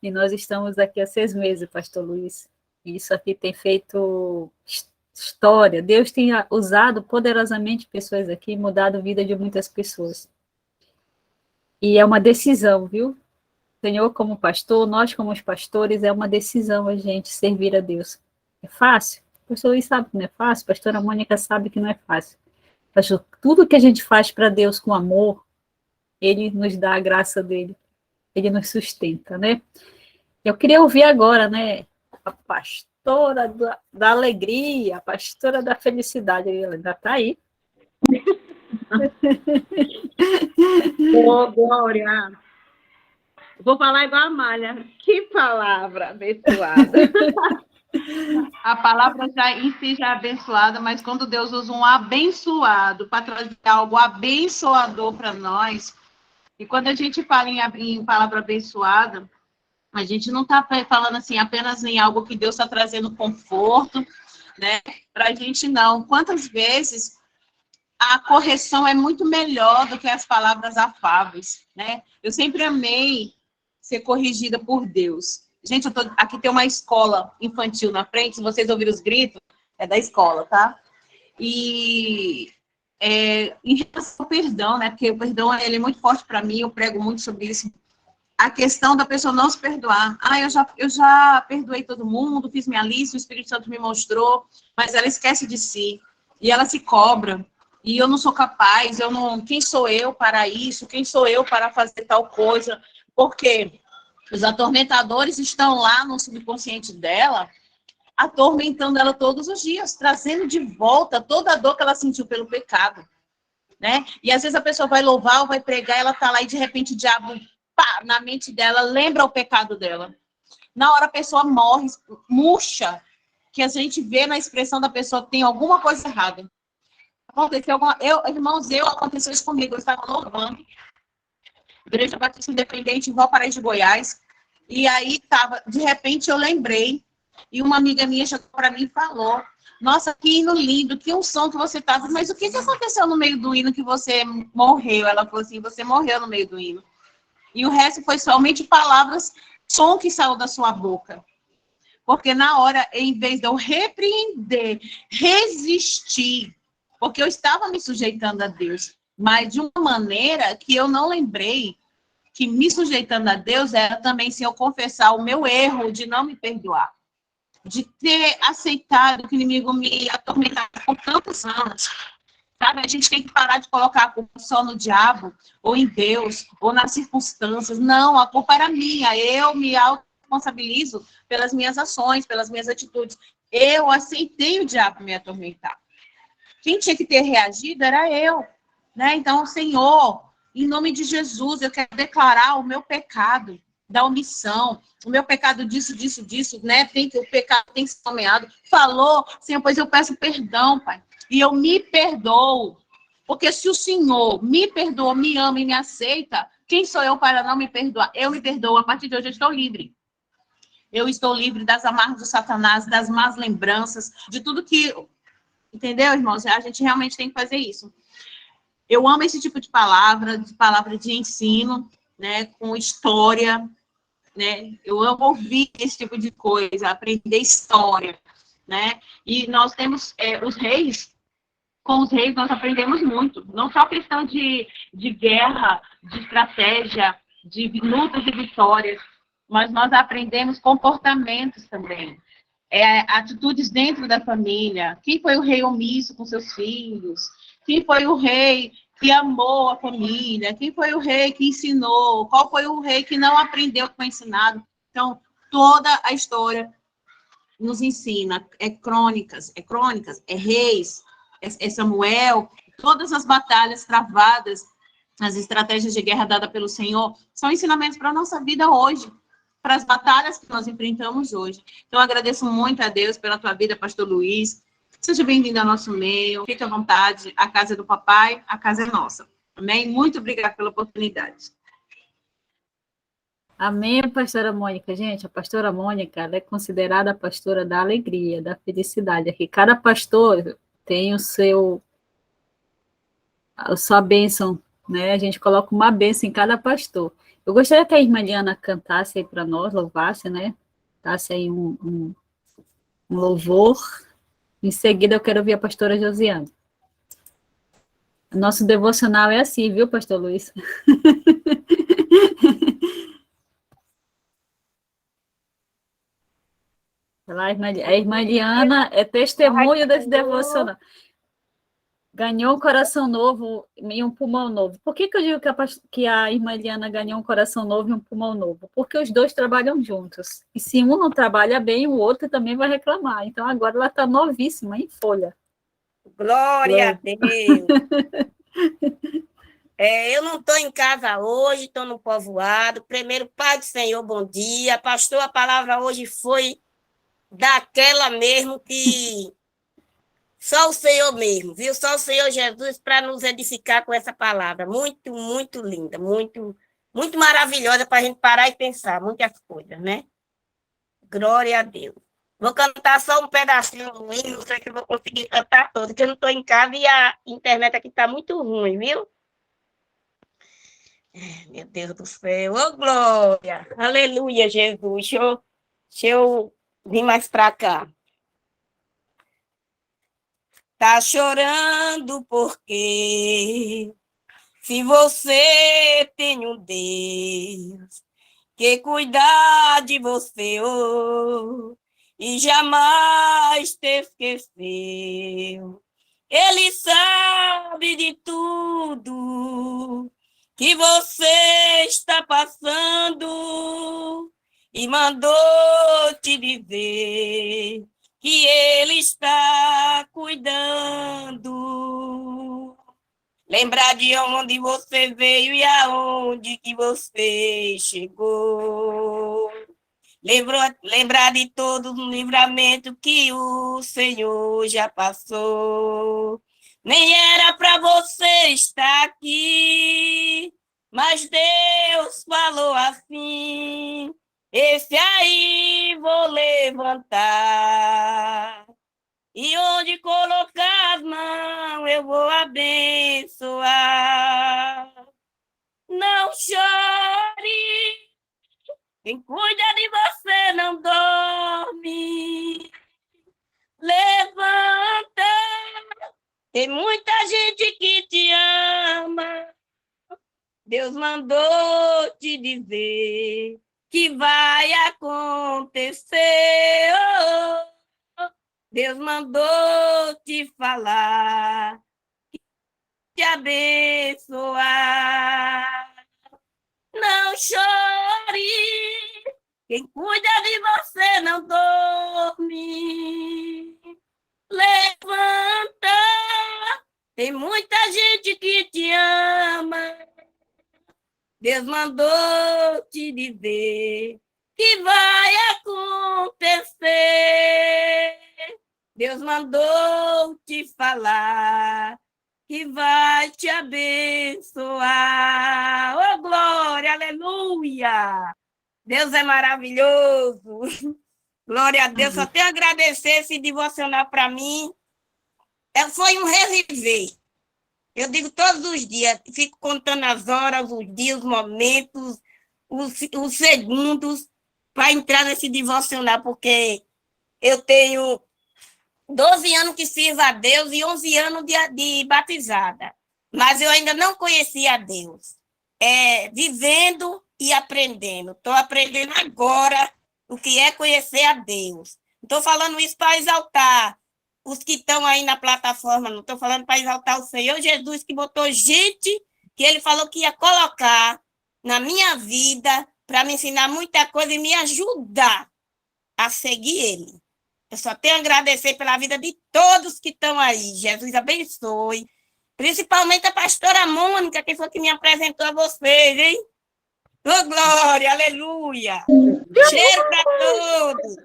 E nós estamos aqui há 6 meses, pastor Luiz. E isso aqui tem feito história. Deus tem usado poderosamente pessoas aqui, mudado a vida de muitas pessoas. E é uma decisão, viu? Senhor como pastor, nós como os pastores, é uma decisão a gente servir a Deus. É fácil? O pastor Luiz sabe que não é fácil, a pastora Mônica sabe que não é fácil. Pastor, tudo que a gente faz para Deus com amor, Ele nos dá a graça dele. Ele nos sustenta, né? Eu queria ouvir agora, né, a pastora da alegria, a pastora da felicidade. Ela ainda está aí. Ô, Glória! Vou falar igual a Malha. Que palavra abençoada. A palavra já em si já é abençoada, mas quando Deus usa um abençoado para trazer algo abençoador para nós, e quando a gente fala em palavra abençoada, a gente não está falando assim apenas em algo que Deus está trazendo conforto, né? Para a gente não. Quantas vezes a correção é muito melhor do que as palavras afáveis, né? Eu sempre amei ser corrigida por Deus. Gente, aqui tem uma escola infantil na frente, se vocês ouvirem os gritos, é da escola, tá? E em relação ao perdão, né? Porque o perdão ele é muito forte para mim, eu prego muito sobre isso. A questão da pessoa não se perdoar. Eu já perdoei todo mundo, fiz minha lista, o Espírito Santo me mostrou, mas ela esquece de si. E ela se cobra. E eu não sou capaz, quem sou eu para isso? Quem sou eu para fazer tal coisa? Porque os atormentadores estão lá no subconsciente dela, atormentando ela todos os dias, trazendo de volta toda a dor que ela sentiu pelo pecado, né? E às vezes a pessoa vai louvar ou vai pregar, ela tá lá e de repente o diabo, pá, na mente dela, lembra o pecado dela. Na hora a pessoa morre, murcha, que a gente vê na expressão da pessoa que tem alguma coisa errada. Aconteceu aconteceu isso comigo, eu estava louvando, Igreja Batista Independente, em Valparaíso de Goiás, e aí de repente eu lembrei E uma amiga minha chegou para mim e falou: nossa, que hino lindo, que unção que você estava. Mas o que aconteceu no meio do hino que você morreu? Ela falou assim: você morreu no meio do hino. E o resto foi somente palavras, som que saiu da sua boca. Porque na hora, em vez de eu repreender, resistir, porque eu estava me sujeitando a Deus, mas de uma maneira que eu não lembrei que me sujeitando a Deus era também se eu confessar o meu erro de não me perdoar, de ter aceitado que o inimigo me atormentava por tantos anos. Sabe, a gente tem que parar de colocar a culpa só no diabo, ou em Deus, ou nas circunstâncias. Não, a culpa era minha. Eu me autorresponsabilizo pelas minhas ações, pelas minhas atitudes. Eu aceitei o diabo me atormentar. Quem tinha que ter reagido era eu. Né? Então, Senhor, em nome de Jesus, eu quero declarar o meu pecado da omissão, o meu pecado disso, né? O pecado tem que ser nomeado. Falou, Senhor, pois eu peço perdão, Pai. E eu me perdoo. Porque se o Senhor me perdoa, me ama e me aceita, quem sou eu para não me perdoar? Eu me perdoo. A partir de hoje eu estou livre. Eu estou livre das amarras do Satanás, das más lembranças, de tudo que... Entendeu, irmãos? A gente realmente tem que fazer isso. Eu amo esse tipo de palavra de ensino, né, com história, né? Eu amo ouvir esse tipo de coisa, aprender história, né? E nós temos os reis, com os reis nós aprendemos muito, não só questão de guerra, de estratégia, de lutas e vitórias, mas nós aprendemos comportamentos também. Atitudes dentro da família. Quem foi o rei omisso com seus filhos? Quem foi o rei que amou a família? Quem foi o rei que ensinou? Qual foi o rei que não aprendeu o que foi ensinado? Então, toda a história nos ensina. É crônicas, é reis, é Samuel. Todas as batalhas travadas, as estratégias de guerra dadas pelo Senhor, são ensinamentos para a nossa vida hoje, para as batalhas que nós enfrentamos hoje. Então, agradeço muito a Deus pela tua vida, pastor Luiz. Seja bem-vindo ao nosso meio. Fique à vontade. A casa é do papai, a casa é nossa. Amém? Muito obrigada pela oportunidade. Amém, pastora Mônica. Gente, a pastora Mônica, ela é considerada a pastora da alegria, da felicidade. Aqui, cada pastor tem a sua bênção, né? A gente coloca uma bênção em cada pastor. Eu gostaria que a irmã Liana cantasse aí para nós, louvasse, né? Cantasse aí um louvor. Em seguida, eu quero ouvir a pastora Josiane. Nosso devocional é assim, viu, pastor Luiz? A irmã Liana é testemunho desse devocional. Ganhou um coração novo e um pulmão novo. Por que eu digo que a irmã Liana ganhou um coração novo e um pulmão novo? Porque os dois trabalham juntos. E se um não trabalha bem, o outro também vai reclamar. Então, agora ela está novíssima, em folha. Glória a Deus! Eu não estou em casa hoje, estou no povoado. Primeiro, Pai do Senhor, bom dia. Pastor, a palavra hoje foi daquela mesmo que só o Senhor mesmo, viu? Só o Senhor Jesus para nos edificar com essa palavra. Muito, muito linda, muito, muito maravilhosa para a gente parar e pensar muitas coisas, né? Glória a Deus. Vou cantar só um pedacinho do hino, não sei se eu vou conseguir cantar todo, porque eu não estou em casa e a internet aqui está muito ruim, viu? Meu Deus do céu, ô glória! Aleluia, Jesus! Deixa eu vir mais para cá. Tá chorando porque se você tem um Deus que cuidar de você e jamais te esqueceu. Ele sabe de tudo que você está passando e mandou te dizer que ele está cuidando. Lembrar de onde você veio e aonde que você chegou. Lembrar de todo o livramento que o Senhor já passou. Nem era para você estar aqui, mas Deus falou assim, esse aí vou levantar. E onde colocar as mãos, eu vou abençoar. Não chore, quem cuida de você não dorme. Levanta, tem muita gente que te ama. Deus mandou te dizer que vai acontecer. Deus mandou te falar, te abençoar. Não chore, quem cuida de você não dorme. Levanta, tem muita gente que te ama. Deus mandou te dizer que vai acontecer. Deus mandou te falar que vai te abençoar. Oh, glória, aleluia! Deus é maravilhoso. Glória a Deus. Só tenho a agradecer esse devocional para mim. Foi um reviver. Eu digo todos os dias, fico contando as horas, os dias, os momentos, os segundos para entrar nesse devocional, porque eu tenho 12 anos que sirvo a Deus e 11 anos de batizada. Mas eu ainda não conhecia a Deus. Vivendo e aprendendo. Estou aprendendo agora o que é conhecer a Deus. Estou falando isso para exaltar os que estão aí na plataforma, não estou falando para exaltar o Senhor Jesus, que botou gente que ele falou que ia colocar na minha vida para me ensinar muita coisa e me ajudar a seguir ele. Eu só tenho a agradecer pela vida de todos que estão aí. Jesus abençoe. Principalmente a pastora Mônica, que foi que me apresentou a vocês, hein? Oh, glória, aleluia! Cheiro para todos!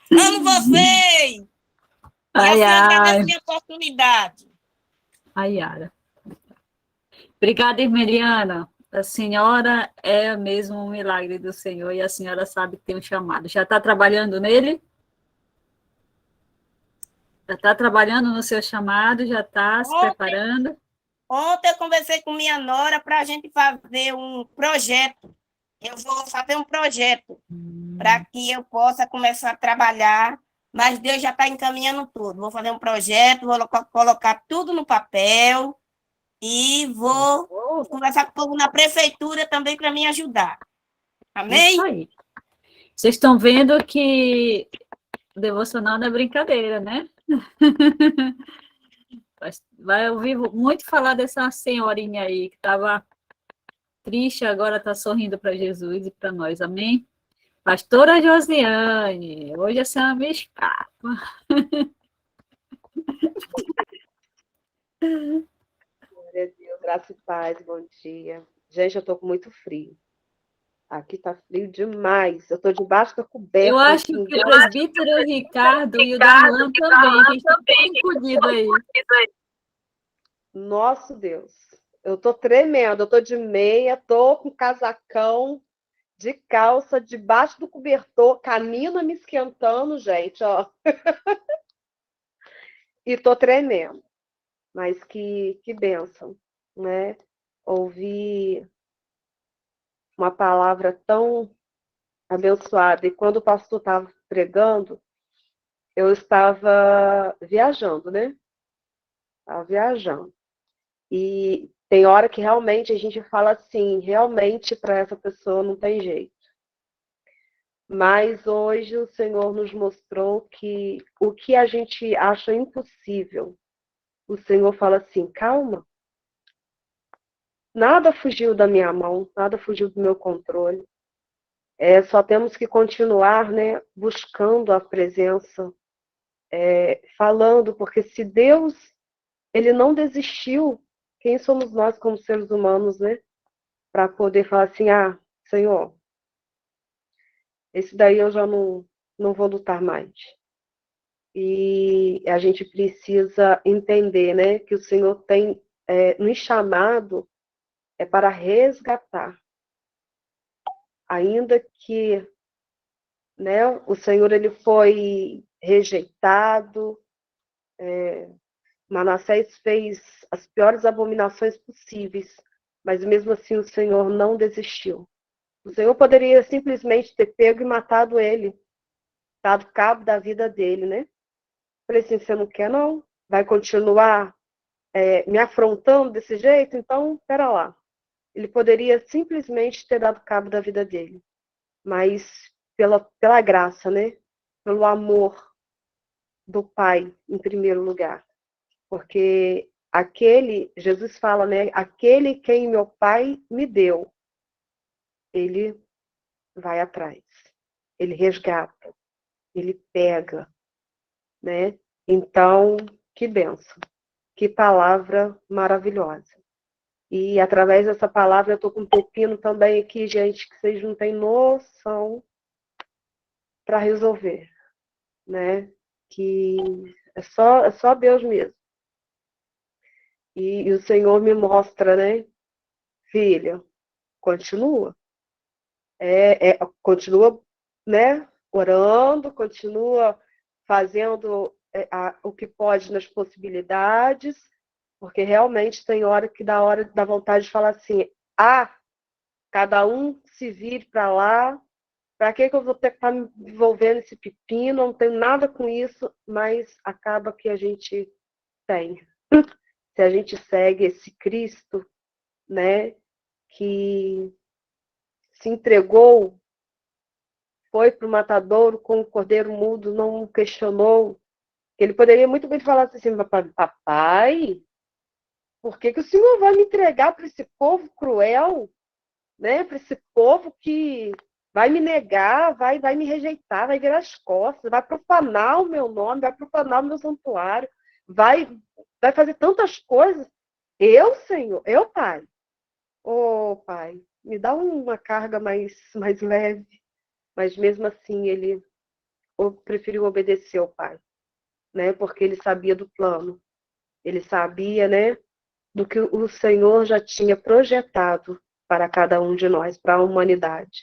Amo vocês! Ai, E assim agradeço ai. a minha oportunidade. Ai, Yara. Obrigada, Emiliana. A senhora é mesmo um milagre do Senhor e a senhora sabe que tem um chamado. Já está trabalhando nele? Já está trabalhando no seu chamado? Já está se preparando? Ontem eu conversei com minha nora para a gente fazer um projeto. Eu vou fazer um projeto para que eu possa começar a trabalhar, mas Deus já está encaminhando tudo. Vou fazer um projeto, vou colocar tudo no papel e vou conversar com o povo na prefeitura também para me ajudar. Amém? Isso aí. Vocês estão vendo que o devocional não é brincadeira, né? Vai ouvir muito falar dessa senhorinha aí que estava triste, agora está sorrindo para Jesus e para nós, amém? Pastora Josiane, hoje a senhora me escapa. Glória a Deus, graça e paz, bom dia. Gente, eu estou com muito frio. Aqui está frio demais. Eu estou debaixo da coberta. Eu acho que o presbítero Ricardo e o Darlan também, que estão encolhidos aí. Nosso Deus, eu estou tremendo. Eu estou de meia, estou com casacão, de calça, debaixo do cobertor, canina me esquentando, gente, ó. E estou tremendo. Mas que bênção, né? Ouvir uma palavra tão abençoada. E quando o pastor estava pregando, eu estava viajando, né? Estava viajando. E tem hora que realmente a gente fala assim, realmente para essa pessoa não tem jeito. Mas hoje o Senhor nos mostrou que o que a gente acha impossível, o Senhor fala assim, calma. Nada fugiu da minha mão, nada fugiu do meu controle. Só temos que continuar, né, buscando a presença, falando, porque se Deus ele não desistiu, quem somos nós como seres humanos, né? Para poder falar assim, Senhor, esse daí eu já não vou lutar mais. E a gente precisa entender, né, que o Senhor tem nos chamado para resgatar. ainda que, né, o Senhor ele foi rejeitado, Manassés fez as piores abominações possíveis, mas mesmo assim o Senhor não desistiu. O Senhor poderia simplesmente ter pego e matado ele, dado cabo da vida dele, né? Falei assim, você não quer não? Vai continuar me afrontando desse jeito? Então, pera lá. Ele poderia simplesmente ter dado cabo da vida dele, mas pela graça, né? Pelo amor do Pai, em primeiro lugar. Porque Jesus fala, né? Aquele quem meu Pai me deu, ele vai atrás, ele resgata, ele pega, né? Então, que bênção, que palavra maravilhosa. E através dessa palavra eu estou com um pepino também aqui, gente, que vocês não têm noção para resolver, né? Que é só Deus mesmo. E o Senhor me mostra, né? Filha, continua. Continua, né? Orando, continua fazendo o que pode nas possibilidades, porque realmente tem hora que dá vontade de falar assim, cada um se vire para lá, para que eu vou ter que estar me envolvendo nesse pepino, não tenho nada com isso, mas acaba que a gente tem. Se a gente segue esse Cristo, né, que se entregou, foi para o matadouro com o cordeiro mudo, não questionou. Ele poderia muito bem falar assim, papai, por que o senhor vai me entregar para esse povo cruel, né? Para esse povo que vai me negar, vai me rejeitar, vai virar as costas, vai profanar o meu nome, vai profanar o meu santuário, vai fazer tantas coisas. Senhor, pai. Pai, me dá uma carga mais leve. Mas mesmo assim, ele preferiu obedecer ao pai, né? Porque ele sabia do plano. Ele sabia, né, do que o Senhor já tinha projetado para cada um de nós, para a humanidade.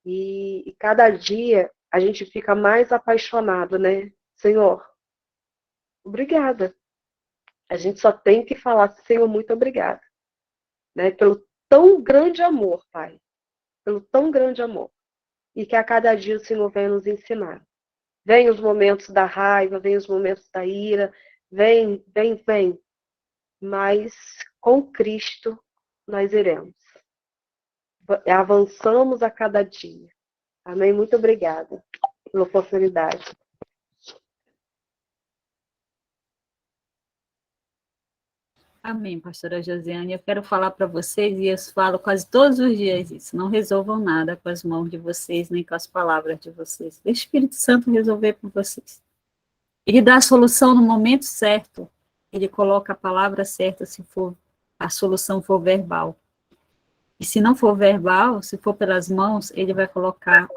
E cada dia a gente fica mais apaixonado, né? Senhor, obrigada. A gente só tem que falar, Senhor, muito obrigada, né? Pelo tão grande amor, Pai. Pelo tão grande amor. E que a cada dia o Senhor venha nos ensinar. Vem os momentos da raiva, vem os momentos da ira, vem. Mas com Cristo nós iremos. Avançamos a cada dia. Amém? Muito obrigada pela oportunidade. Amém, pastora Josiane. Eu quero falar para vocês, e eu falo quase todos os dias isso, não resolvam nada com as mãos de vocês, nem com as palavras de vocês. Deixa o Espírito Santo resolver por vocês. Ele dá a solução no momento certo. Ele coloca a palavra certa se for a solução for verbal. E se não for verbal, se for pelas mãos, ele vai colocar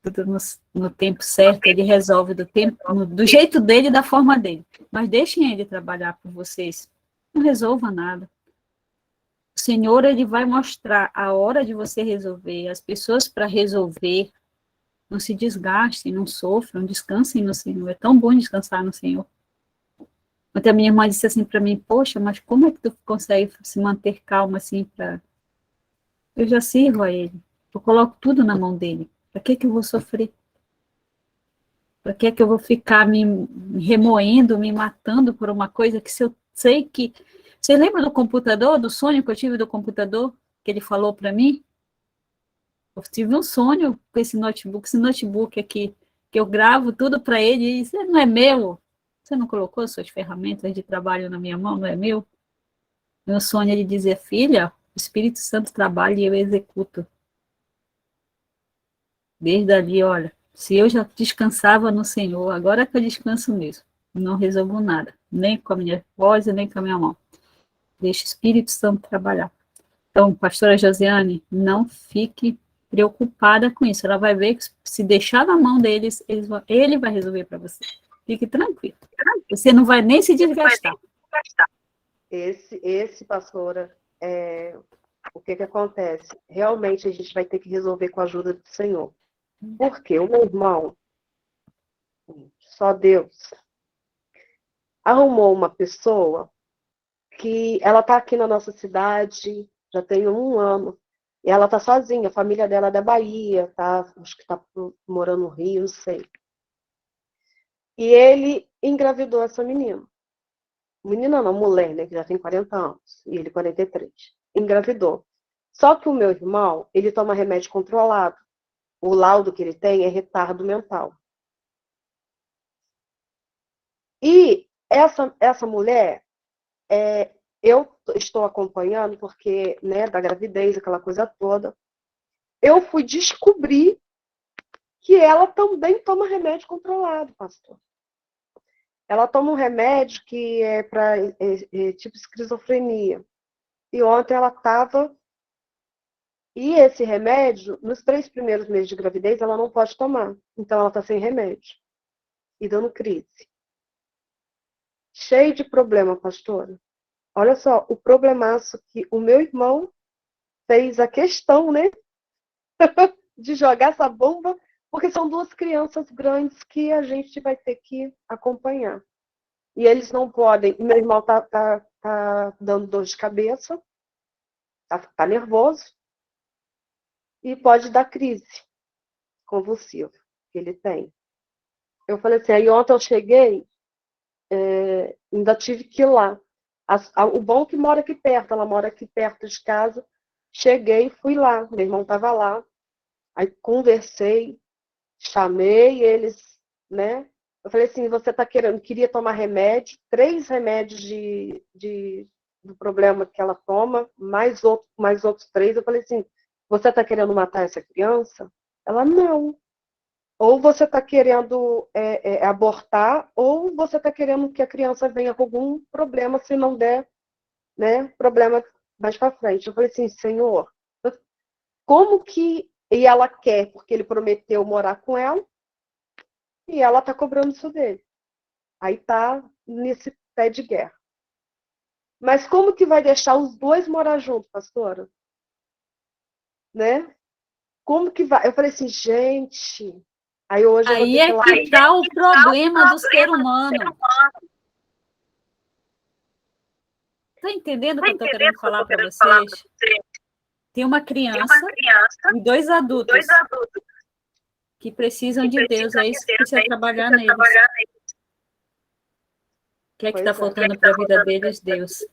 tudo no tempo certo, ele resolve do jeito dele e da forma dele. Mas deixem ele trabalhar por vocês. Não resolva nada. O Senhor, ele vai mostrar a hora de você resolver, as pessoas para resolver. Não se desgastem, não sofram, descansem no Senhor. É tão bom descansar no Senhor. Até a minha irmã disse assim para mim, poxa, mas como é que tu consegue se manter calma assim para... Eu já sirvo a Ele. Eu coloco tudo na mão dele. Para que eu vou sofrer? Para que eu vou ficar me remoendo, me matando por uma coisa que se eu sei que... Você lembra do computador, do sonho que eu tive do computador, que ele falou para mim? Eu tive um sonho com esse notebook aqui, que eu gravo tudo para ele, e isso não é meu. Você não colocou suas ferramentas de trabalho na minha mão, não é meu? Meu sonho é ele dizer, filha, o Espírito Santo trabalha e eu executo. Desde ali, olha, se eu já descansava no Senhor, agora é que eu descanso mesmo. Não resolvo nada, nem com a minha voz e nem com a minha mão. Deixa o Espírito Santo trabalhar. Então, pastora Josiane, não fique preocupada com isso. Ela vai ver que se deixar na mão deles, ele vai resolver para você. Fique tranquilo. Você não vai nem se desgastar. Esse pastora, o que que acontece? Realmente a gente vai ter que resolver com a ajuda do Senhor. Porque o meu irmão, só Deus, arrumou uma pessoa que ela está aqui na nossa cidade, já tem 1 ano, e ela está sozinha, a família dela é da Bahia, tá? Acho que está morando no Rio, não sei. E ele engravidou essa menina. Menina não, mulher, né? Que já tem 40 anos. E ele 43. Engravidou. Só que o meu irmão, ele toma remédio controlado. O laudo que ele tem é retardo mental. E essa mulher, eu estou acompanhando, porque, né, da gravidez, aquela coisa toda, eu fui descobrir que ela também toma remédio controlado, pastor. Ela toma um remédio que é para tipo esquizofrenia. E ontem ela estava. E esse remédio, nos 3 primeiros meses de gravidez, ela não pode tomar. Então ela está sem remédio. E dando crise. Cheio de problema, pastora. Olha só, o problemaço que o meu irmão fez a questão, né? De jogar essa bomba, porque são 2 crianças grandes que a gente vai ter que acompanhar. E eles não podem. Meu irmão tá dando dor de cabeça, tá nervoso, e pode dar crise convulsiva que ele tem. Eu falei assim, aí ontem eu cheguei, ainda tive que ir lá. O bom é que mora aqui perto, ela mora aqui perto de casa. Cheguei, fui lá, meu irmão estava lá. Aí conversei, chamei eles, né? Eu falei assim, você queria tomar remédio, 3 remédios do problema que ela toma, mais outros 3. Eu falei assim, você está querendo matar essa criança? Ela, não. Ou você está querendo abortar, ou você está querendo que a criança venha com algum problema, se não der, né, problema mais para frente. Eu falei assim, Senhor, como que... E ela quer, porque ele prometeu morar com ela, e ela está cobrando isso dele. Aí está nesse pé de guerra. Mas como que vai deixar os 2 morar juntos, pastora? Né? Como que vai? Eu falei assim, gente... Aí hoje eu vou Aí ter que é ir lá. que está o problema do ser humano. Está entendendo o que eu estou querendo falar para vocês? Tem uma criança e 2 adultos que precisam de Deus. É isso que precisa trabalhar neles. O que é que está faltando para a vida deles? Deus.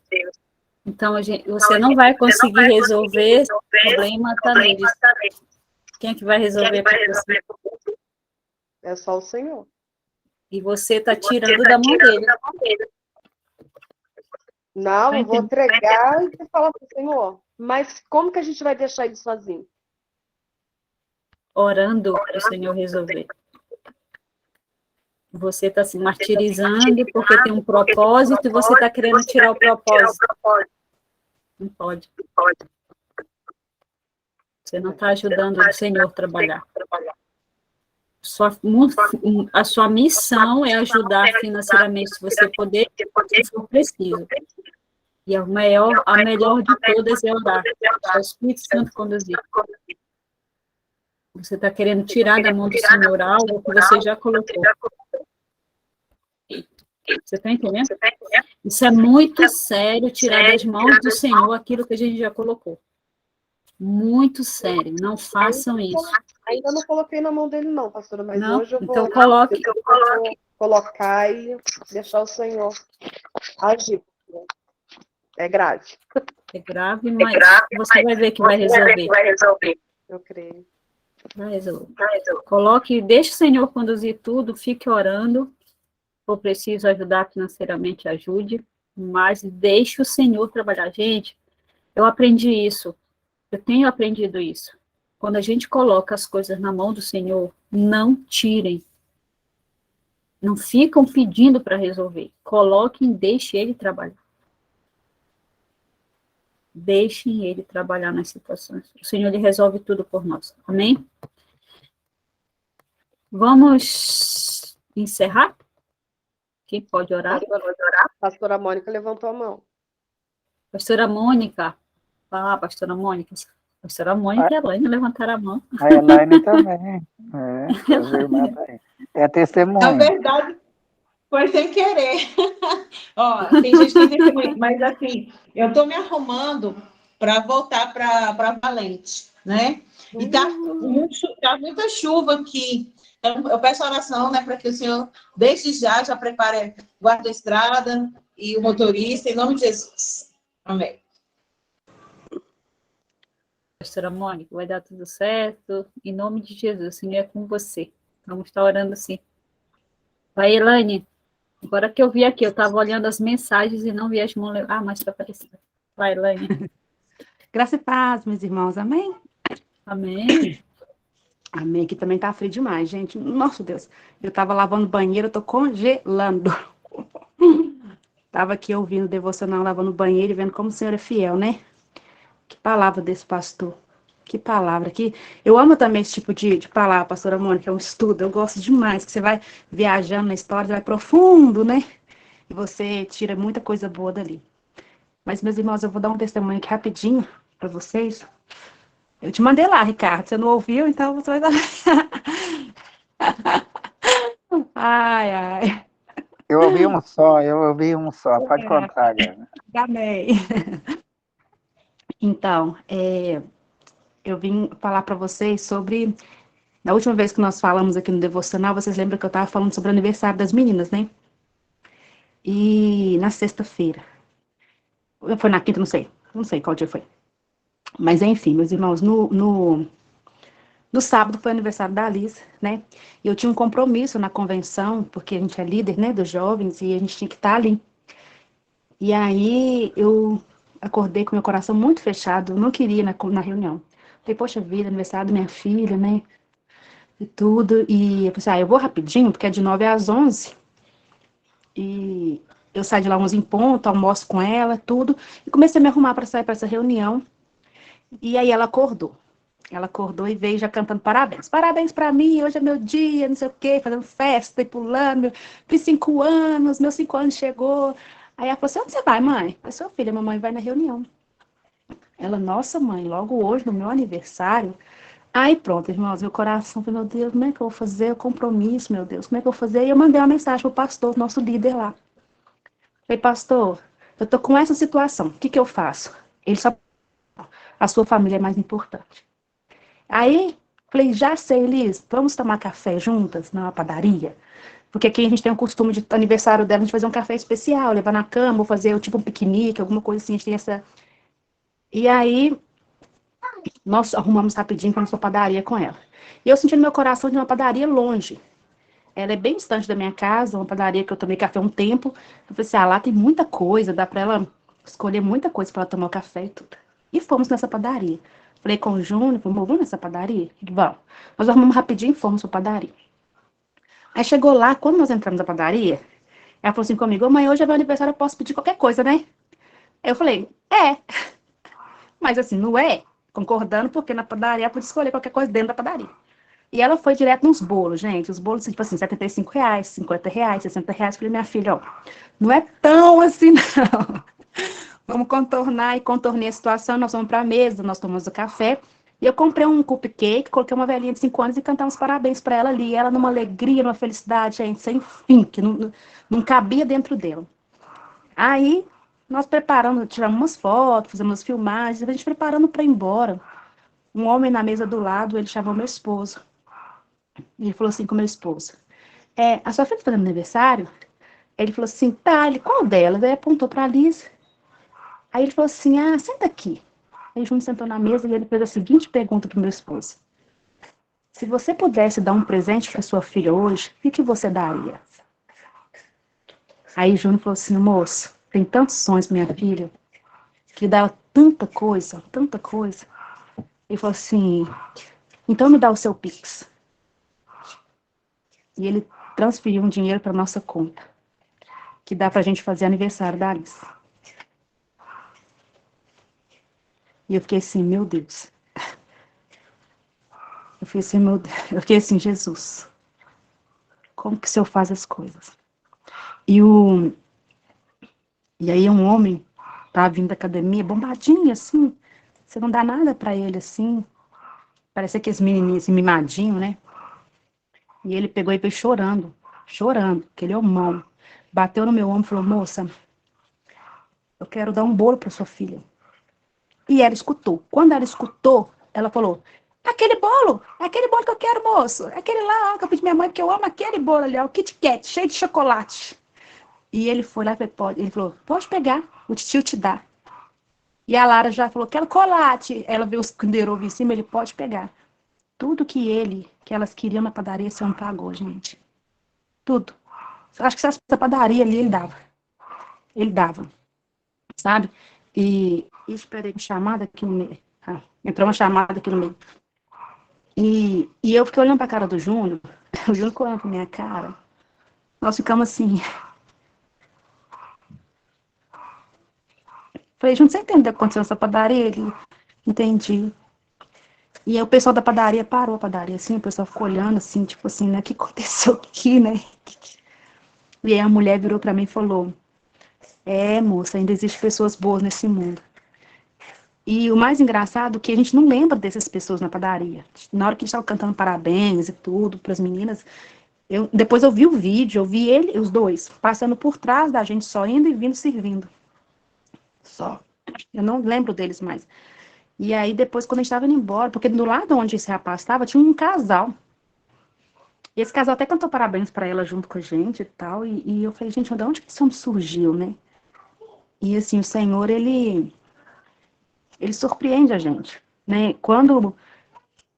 Então, você não vai conseguir resolver o problema, está neles. Quem é que vai resolver para você? É só o Senhor. E você está tirando da mão dele. Não, eu vou entregar e falar para o Senhor. Mas como que a gente vai deixar ele sozinho? Orando para o Senhor resolver. Você está se martirizando porque tem um propósito e você está querendo tirar o propósito. Não pode. Você não está ajudando o Senhor a trabalhar. A sua missão é ajudar financeiramente, se você puder, se for preciso. E a melhor de todas é orar. É o Espírito Santo conduzir. Você está querendo tirar da mão do Senhor algo que você já colocou. Você está entendendo? Isso é muito sério, tirar das mãos do Senhor aquilo que a gente já colocou. Muito sério. Não façam isso. Ainda não coloquei na mão dele, não, pastora, mas Não? hoje eu vou, Então, coloque. eu vou colocar e deixar o Senhor agir. É grave. É grave, mas você vai ver que vai resolver. Eu creio. Vai resolver. Coloque, deixe o Senhor conduzir tudo, fique orando. Se for preciso ajudar financeiramente, ajude. Mas deixe o Senhor trabalhar. Gente, eu aprendi isso. Eu tenho aprendido isso. Quando a gente coloca as coisas na mão do Senhor, não tirem. Não ficam pedindo para resolver. Coloquem, deixem Ele trabalhar. Deixem Ele trabalhar nas situações. O Senhor, Ele resolve tudo por nós. Amém? Vamos encerrar? Quem pode orar? Pastora Mônica levantou a mão. Pastora Mônica, Ah, pastora Mônica. Pastora Mônica e a Elaine levantaram a mão. A Elaine também. As irmãs aí. É Na testemunha. verdade, foi sem querer. Ó, tem gente que diz que, mas assim, eu estou me arrumando para voltar para Valente, né? E tá muita chuva aqui. Então, eu peço oração, né, para que o Senhor, desde já prepare guarda-estrada e o motorista, em nome de Jesus. Amém. Pastora Mônica, vai dar tudo certo. Em nome de Jesus, o Senhor é com você. Vamos estar orando assim. Vai, Elaine. Agora que eu vi aqui, eu estava olhando as mensagens e não vi as mãos. Ah, mas está aparecendo. Vai, Elaine. Graça e paz, meus irmãos. Amém? Amém. Amém. Aqui também tá frio demais, gente. Nossa, Deus. Eu tava lavando banheiro, eu tô congelando. Tava aqui ouvindo o devocional, lavando banheiro e vendo como o Senhor é fiel, né? Que palavra desse pastor. Que palavra. Eu amo também esse tipo de palavra, pastora Mônica, é um estudo. Eu gosto demais, que você vai viajando na história, você vai profundo, né? E você tira muita coisa boa dali. Mas, meus irmãos, eu vou dar um testemunho aqui rapidinho para vocês. Eu te mandei lá, Ricardo. Você não ouviu, então você vai dar. Ai, ai. Eu ouvi um só. Pode contar, Gana. Amém. Então, eu vim falar para vocês sobre. Na última vez que nós falamos aqui no Devocional, vocês lembram que eu estava falando sobre o aniversário das meninas, né? E na sexta-feira. Foi na quinta, não sei. Não sei qual dia foi. Mas enfim, meus irmãos, no sábado foi o aniversário da Alice, né? E eu tinha um compromisso na convenção, porque a gente é líder, né, dos jovens, e a gente tinha que estar ali. E aí eu acordei com meu coração muito fechado, eu não queria ir na reunião. Falei, poxa vida, aniversário da minha filha, né? E tudo. E eu pensei, eu vou rapidinho, porque é de 9 às 11. E eu saio de lá 11 em ponto, almoço com ela, tudo. E comecei a me arrumar para sair para essa reunião. E aí ela acordou. Ela acordou e veio já cantando parabéns. Parabéns para mim, hoje é meu dia, não sei o quê, fazendo festa e pulando. Fiz 5 anos, meus 5 anos chegou. Aí ela falou assim, onde você vai, mãe? Eu falei, sua filha, mamãe vai na reunião. Ela, nossa, mãe, logo hoje, no meu aniversário. Aí pronto, irmãos, meu coração, meu Deus, como é que eu vou fazer o compromisso, meu Deus, como é que eu vou fazer? E eu mandei uma mensagem pro pastor, nosso líder lá. Falei, pastor, eu tô com essa situação, o que que eu faço? Ele só, a sua família é mais importante. Aí, falei, já sei, Liz, vamos tomar café juntas na padaria? Porque aqui a gente tem um costume de aniversário dela, a gente fazer um café especial, levar na cama, ou fazer tipo um piquenique, alguma coisa assim, a gente tem essa... E aí, nós arrumamos rapidinho, fomos pra padaria com ela. E eu senti no meu coração de uma padaria longe. Ela é bem distante da minha casa, uma padaria que eu tomei café um tempo. Eu falei assim, lá tem muita coisa, dá pra ela escolher muita coisa pra ela tomar o café e tudo. E fomos nessa padaria. Falei com o Júnior, vamos nessa padaria? Vamos. Nós arrumamos rapidinho e fomos pra padaria. Aí chegou lá, quando nós entramos na padaria, ela falou assim comigo, mãe, hoje é meu aniversário, eu posso pedir qualquer coisa, né? Eu falei, mas assim, não é concordando, porque na padaria ela podia escolher qualquer coisa dentro da padaria. E ela foi direto nos bolos, gente. Os bolos, tipo assim, R$ 75, R$ 50, R$ 60. Falei, minha filha, ó, não é tão assim, não. Vamos contornar, e contornei a situação. Nós fomos pra mesa, nós tomamos o café. E eu comprei um cupcake, coloquei uma velhinha de 5 anos e cantamos parabéns pra ela ali. Ela numa alegria, numa felicidade, gente, sem fim, que não cabia dentro dela. Aí, nós preparamos, tiramos umas fotos, fizemos umas filmagens, a gente preparando pra ir embora. Um homem na mesa do lado, ele chamou meu esposo. Ele falou assim com meu esposo, a sua filha tá fazendo aniversário? Ele falou assim, tá, ele, qual delas? Aí apontou pra Liz. Aí ele falou assim, senta aqui. Aí o Júnior sentou na mesa e ele fez a seguinte pergunta pro meu esposo. Se você pudesse dar um presente pra sua filha hoje, o que você daria? Aí o Júnior falou assim, moço, tem tantos sonhos, minha filha, que lhe dava tanta coisa, tanta coisa. Ele falou assim, então me dá o seu Pix. E ele transferiu um dinheiro para nossa conta, que dá para a gente fazer aniversário da Alice. E eu fiquei assim, meu Deus. Eu fiquei assim, Jesus, como que o Senhor faz as coisas? E aí um homem tava vindo da academia, bombadinho assim, Você não dá nada para ele assim. Parece aqueles menininhos assim, mimadinho, né? E ele pegou e veio chorando, chorando, aquele homão. Bateu no meu ombro e falou, moça, eu quero dar um bolo para sua filha. E ela escutou. Quando ela escutou, ela falou, é aquele bolo que eu quero, moço. É aquele lá, ó, que eu pedi minha mãe, porque eu amo aquele bolo ali, ó, o Kit Kat, cheio de chocolate. E ele foi lá e falou, pode. Ele falou, pode pegar, o tio te dá. E a Lara já falou, quero chocolate. Ela viu os Kinder Ovo em cima, ele pode pegar. Tudo que elas queriam na padaria, esse homem pagou, gente. Tudo. Acho que se essa padaria ali, ele dava. Ele dava, sabe? E esperei uma chamada aqui no meio. Ah, entrou uma chamada aqui no meio. E eu fiquei olhando pra cara do Júnior, o Júnior ficou olhando pra minha cara. Nós ficamos assim. Falei, Júnior, você entendeu o que aconteceu nessa padaria? Ele, entendi. E aí o pessoal da padaria parou a padaria, assim, o pessoal ficou olhando, assim, tipo assim, né? O que aconteceu aqui, né? E aí a mulher virou pra mim e falou, moça, ainda existem pessoas boas nesse mundo. E o mais engraçado é que a gente não lembra dessas pessoas na padaria. Na hora que a gente estava cantando parabéns e tudo para as meninas, depois eu vi o vídeo, eu vi os dois, passando por trás da gente, só indo e vindo servindo. Só. Eu não lembro deles mais. E aí depois, quando a gente estava indo embora, porque do lado onde esse rapaz estava, tinha um casal. E esse casal até cantou parabéns para ela junto com a gente e tal. E eu falei, gente, de onde que esse homem surgiu, né? E assim, o Senhor, ele surpreende a gente, né? Quando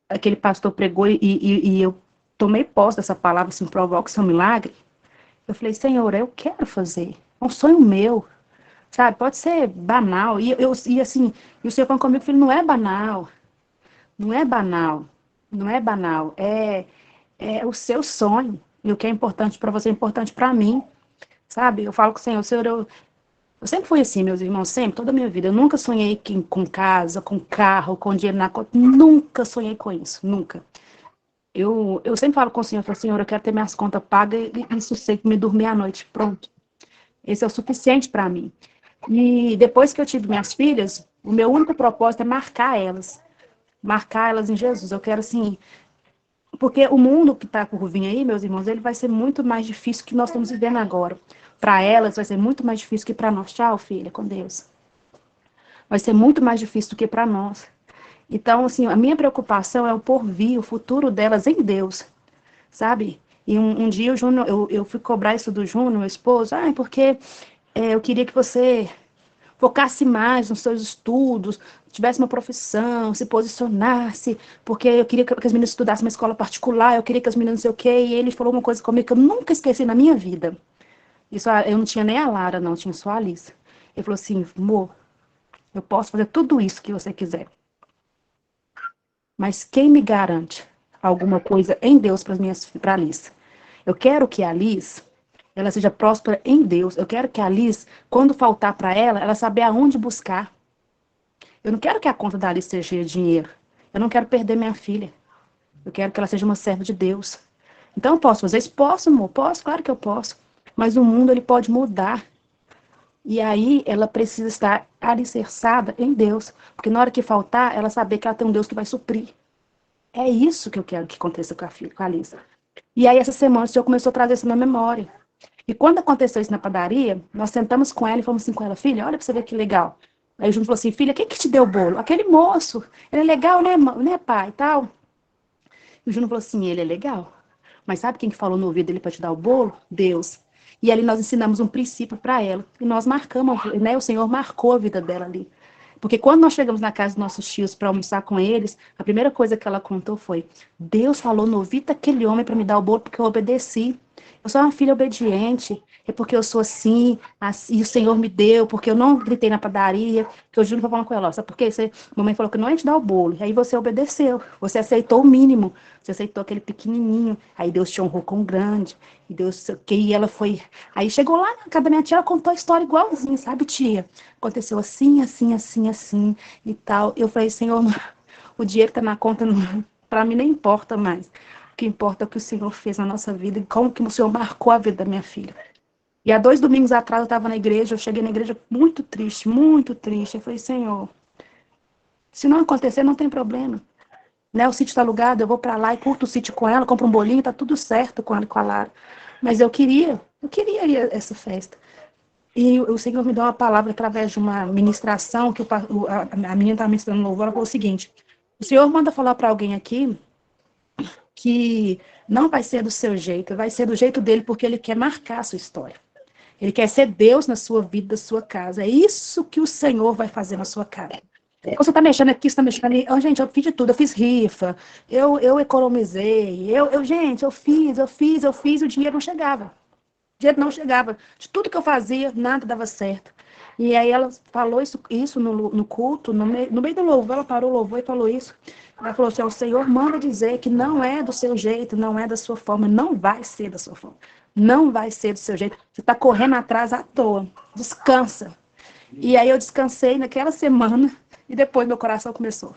aquele pastor pregou e eu tomei posse dessa palavra, assim, provoca o seu milagre, eu falei, Senhor, eu quero fazer, é um sonho meu, sabe? Pode ser banal, assim, e o Senhor falou comigo, filho, não é banal, não é banal, não é banal, é o seu sonho, e o que é importante para você é importante para mim, sabe? Eu falo com o Senhor, eu sempre fui assim, meus irmãos, sempre, toda a minha vida. Eu nunca sonhei com casa, com carro, com dinheiro na conta. Nunca sonhei com isso, nunca. Eu sempre falo com o Senhor, eu falo, Senhor, eu quero ter minhas contas pagas e sossego me dormir à noite. Pronto. Esse é o suficiente para mim. E depois que eu tive minhas filhas, o meu único propósito é marcar elas em Jesus. Eu quero, assim, porque o mundo que está por vir aí, meus irmãos, ele vai ser muito mais difícil que nós estamos vivendo agora. Para elas vai ser muito mais difícil que para nós. Tchau, filha, com Deus. Vai ser muito mais difícil do que para nós. Então, assim, a minha preocupação é o porvir, o futuro delas em Deus, sabe? E um dia o Júnior, eu fui cobrar isso do Júnior, meu esposo, porque eu queria que você focasse mais nos seus estudos, tivesse uma profissão, se posicionasse, porque eu queria que as meninas estudassem uma escola particular, eu queria que as meninas não sei o quê, e ele falou uma coisa comigo que eu nunca esqueci na minha vida. Isso, eu não tinha nem a Lara, não, tinha só a Alice. Ele falou assim, amor, eu posso fazer tudo isso que você quiser, mas quem me garante alguma coisa em Deus para a Alice? Eu quero que a Alice, ela seja próspera em Deus. Eu quero que a Alice, quando faltar para ela saber aonde buscar. Eu não quero que a conta da Alice seja cheia de dinheiro. Eu não quero perder minha filha. Eu quero que ela seja uma serva de Deus. Então, eu posso fazer isso? Posso, amor. Posso, claro que eu posso. Mas o mundo, ele pode mudar. E aí, ela precisa estar alicerçada em Deus. Porque na hora que faltar, ela saber que ela tem um Deus que vai suprir. É isso que eu quero que aconteça com a filha, com a Alice. E aí, essa semana, o Senhor começou a trazer isso na memória. E quando aconteceu isso na padaria, nós sentamos com ela e falamos assim com ela, filha, olha pra você ver que legal. Aí o Júnior falou assim, filha, quem que te deu o bolo? Aquele moço. Ele é legal, né, pai, e tal. E o Júnior falou assim, ele é legal. Mas sabe quem que falou no ouvido dele para te dar o bolo? Deus. E ali nós ensinamos um princípio para ela. E nós marcamos, né? O Senhor marcou a vida dela ali. Porque quando nós chegamos na casa dos nossos tios para almoçar com eles, a primeira coisa que ela contou foi, Deus falou no ouvido daquele homem para me dar o bolo porque eu obedeci. Eu sou uma filha obediente, é porque eu sou assim, e o Senhor me deu, porque eu não gritei na padaria, que eu juro que eu falando com ela, sabe por quê? A mamãe falou que não ia te dar o bolo, aí você obedeceu, você aceitou o mínimo, você aceitou aquele pequenininho, aí Deus te honrou com o grande, e Deus, que ela foi, aí chegou lá na casa da minha tia, ela contou a história igualzinha, sabe, tia? Aconteceu assim, assim, assim, assim, e tal, eu falei, Senhor, o dinheiro que tá na conta, para mim nem importa mais. O que importa é o que o Senhor fez na nossa vida e como que o Senhor marcou a vida da minha filha. E há 2 domingos atrás eu estava na igreja, eu cheguei na igreja muito triste, muito triste. Eu falei, Senhor, Se não acontecer, não tem problema. Né? O sítio está alugado, eu vou para lá e curto o sítio com ela, compro um bolinho, tá tudo certo com ela e com a Lara. Mas eu queria ir a essa festa. E o Senhor me deu uma palavra através de uma ministração, que a menina estava ministrando louvor, ela falou o seguinte: o Senhor manda falar para alguém aqui que não vai ser do seu jeito, vai ser do jeito dele, porque ele quer marcar a sua história. Ele quer ser Deus na sua vida, da sua casa. É isso que o Senhor vai fazer na sua casa. Quando você está mexendo aqui, você está mexendo ali. Gente, eu fiz de tudo. Eu fiz rifa, eu economizei, gente, eu fiz, o dinheiro não chegava. O dinheiro não chegava. De tudo que eu fazia, nada dava certo. E aí ela falou isso no culto, no meio do louvor, ela parou o louvor e falou isso. Ela falou assim: o Senhor manda dizer que não é do seu jeito, não é da sua forma, não vai ser da sua forma. Não vai ser do seu jeito. Você está correndo atrás à toa. Descansa. E aí eu descansei naquela semana e depois meu coração começou.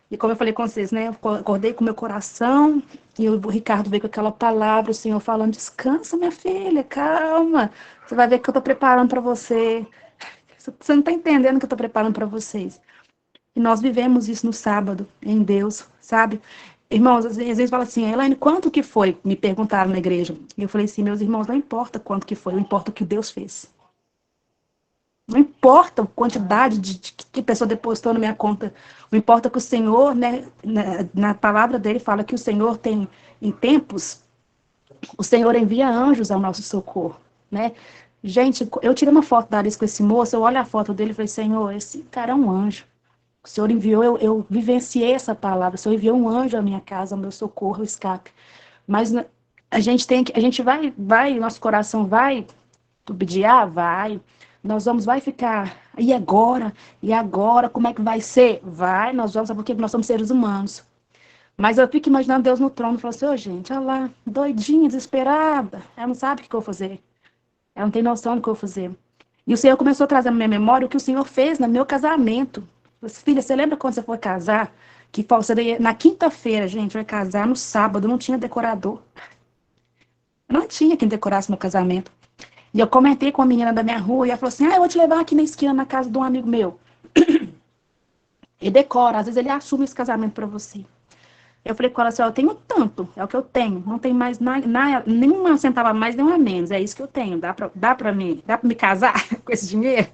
E como eu falei com vocês, né? Eu acordei com meu coração e o Ricardo veio com aquela palavra, o Senhor falando: descansa, minha filha, calma. Você vai ver que eu estou preparando para você. Você não está entendendo o que eu estou preparando para vocês. E nós vivemos isso no sábado, em Deus, sabe? Irmãos, às vezes fala assim: Elaine, quanto que foi? Me perguntaram na igreja. E eu falei assim: meus irmãos, não importa quanto que foi, não importa o que Deus fez. Não importa a quantidade que a pessoa depositou na minha conta. Não importa que o Senhor, né, na palavra dele, fala que o Senhor tem, em tempos, o Senhor envia anjos ao nosso socorro, né? Gente, eu tirei uma foto da Alice com esse moço, eu olho a foto dele e falei: Senhor, esse cara é um anjo. O Senhor enviou, eu vivenciei essa palavra. O Senhor enviou um anjo à minha casa, ao meu socorro, ao escape. Mas a gente vai, nosso coração vai tubidiar, vai. Nós vai ficar, e agora? E agora? Como é que vai ser? Vai, nós vamos, porque nós somos seres humanos. Mas eu fico imaginando Deus no trono, e falo assim: gente, olha lá, doidinha, desesperada. Ela não sabe o que eu vou fazer. Ela não tem noção do que eu vou fazer. E o Senhor começou a trazer na minha memória o que o Senhor fez no meu casamento. Filha, você lembra quando você foi casar? Que você na quinta-feira, gente, vai casar, no sábado não tinha decorador. Não tinha quem decorasse meu casamento. E eu comentei com a menina da minha rua, e ela falou assim: eu vou te levar aqui na esquina, na casa de um amigo meu. Ele decora, às vezes ele assume esse casamento para você. Eu falei com ela assim: eu tenho tanto, é o que eu tenho. Não tem mais nenhuma centavo a mais, nenhuma a menos. É isso que eu tenho. Dá para me casar com esse dinheiro?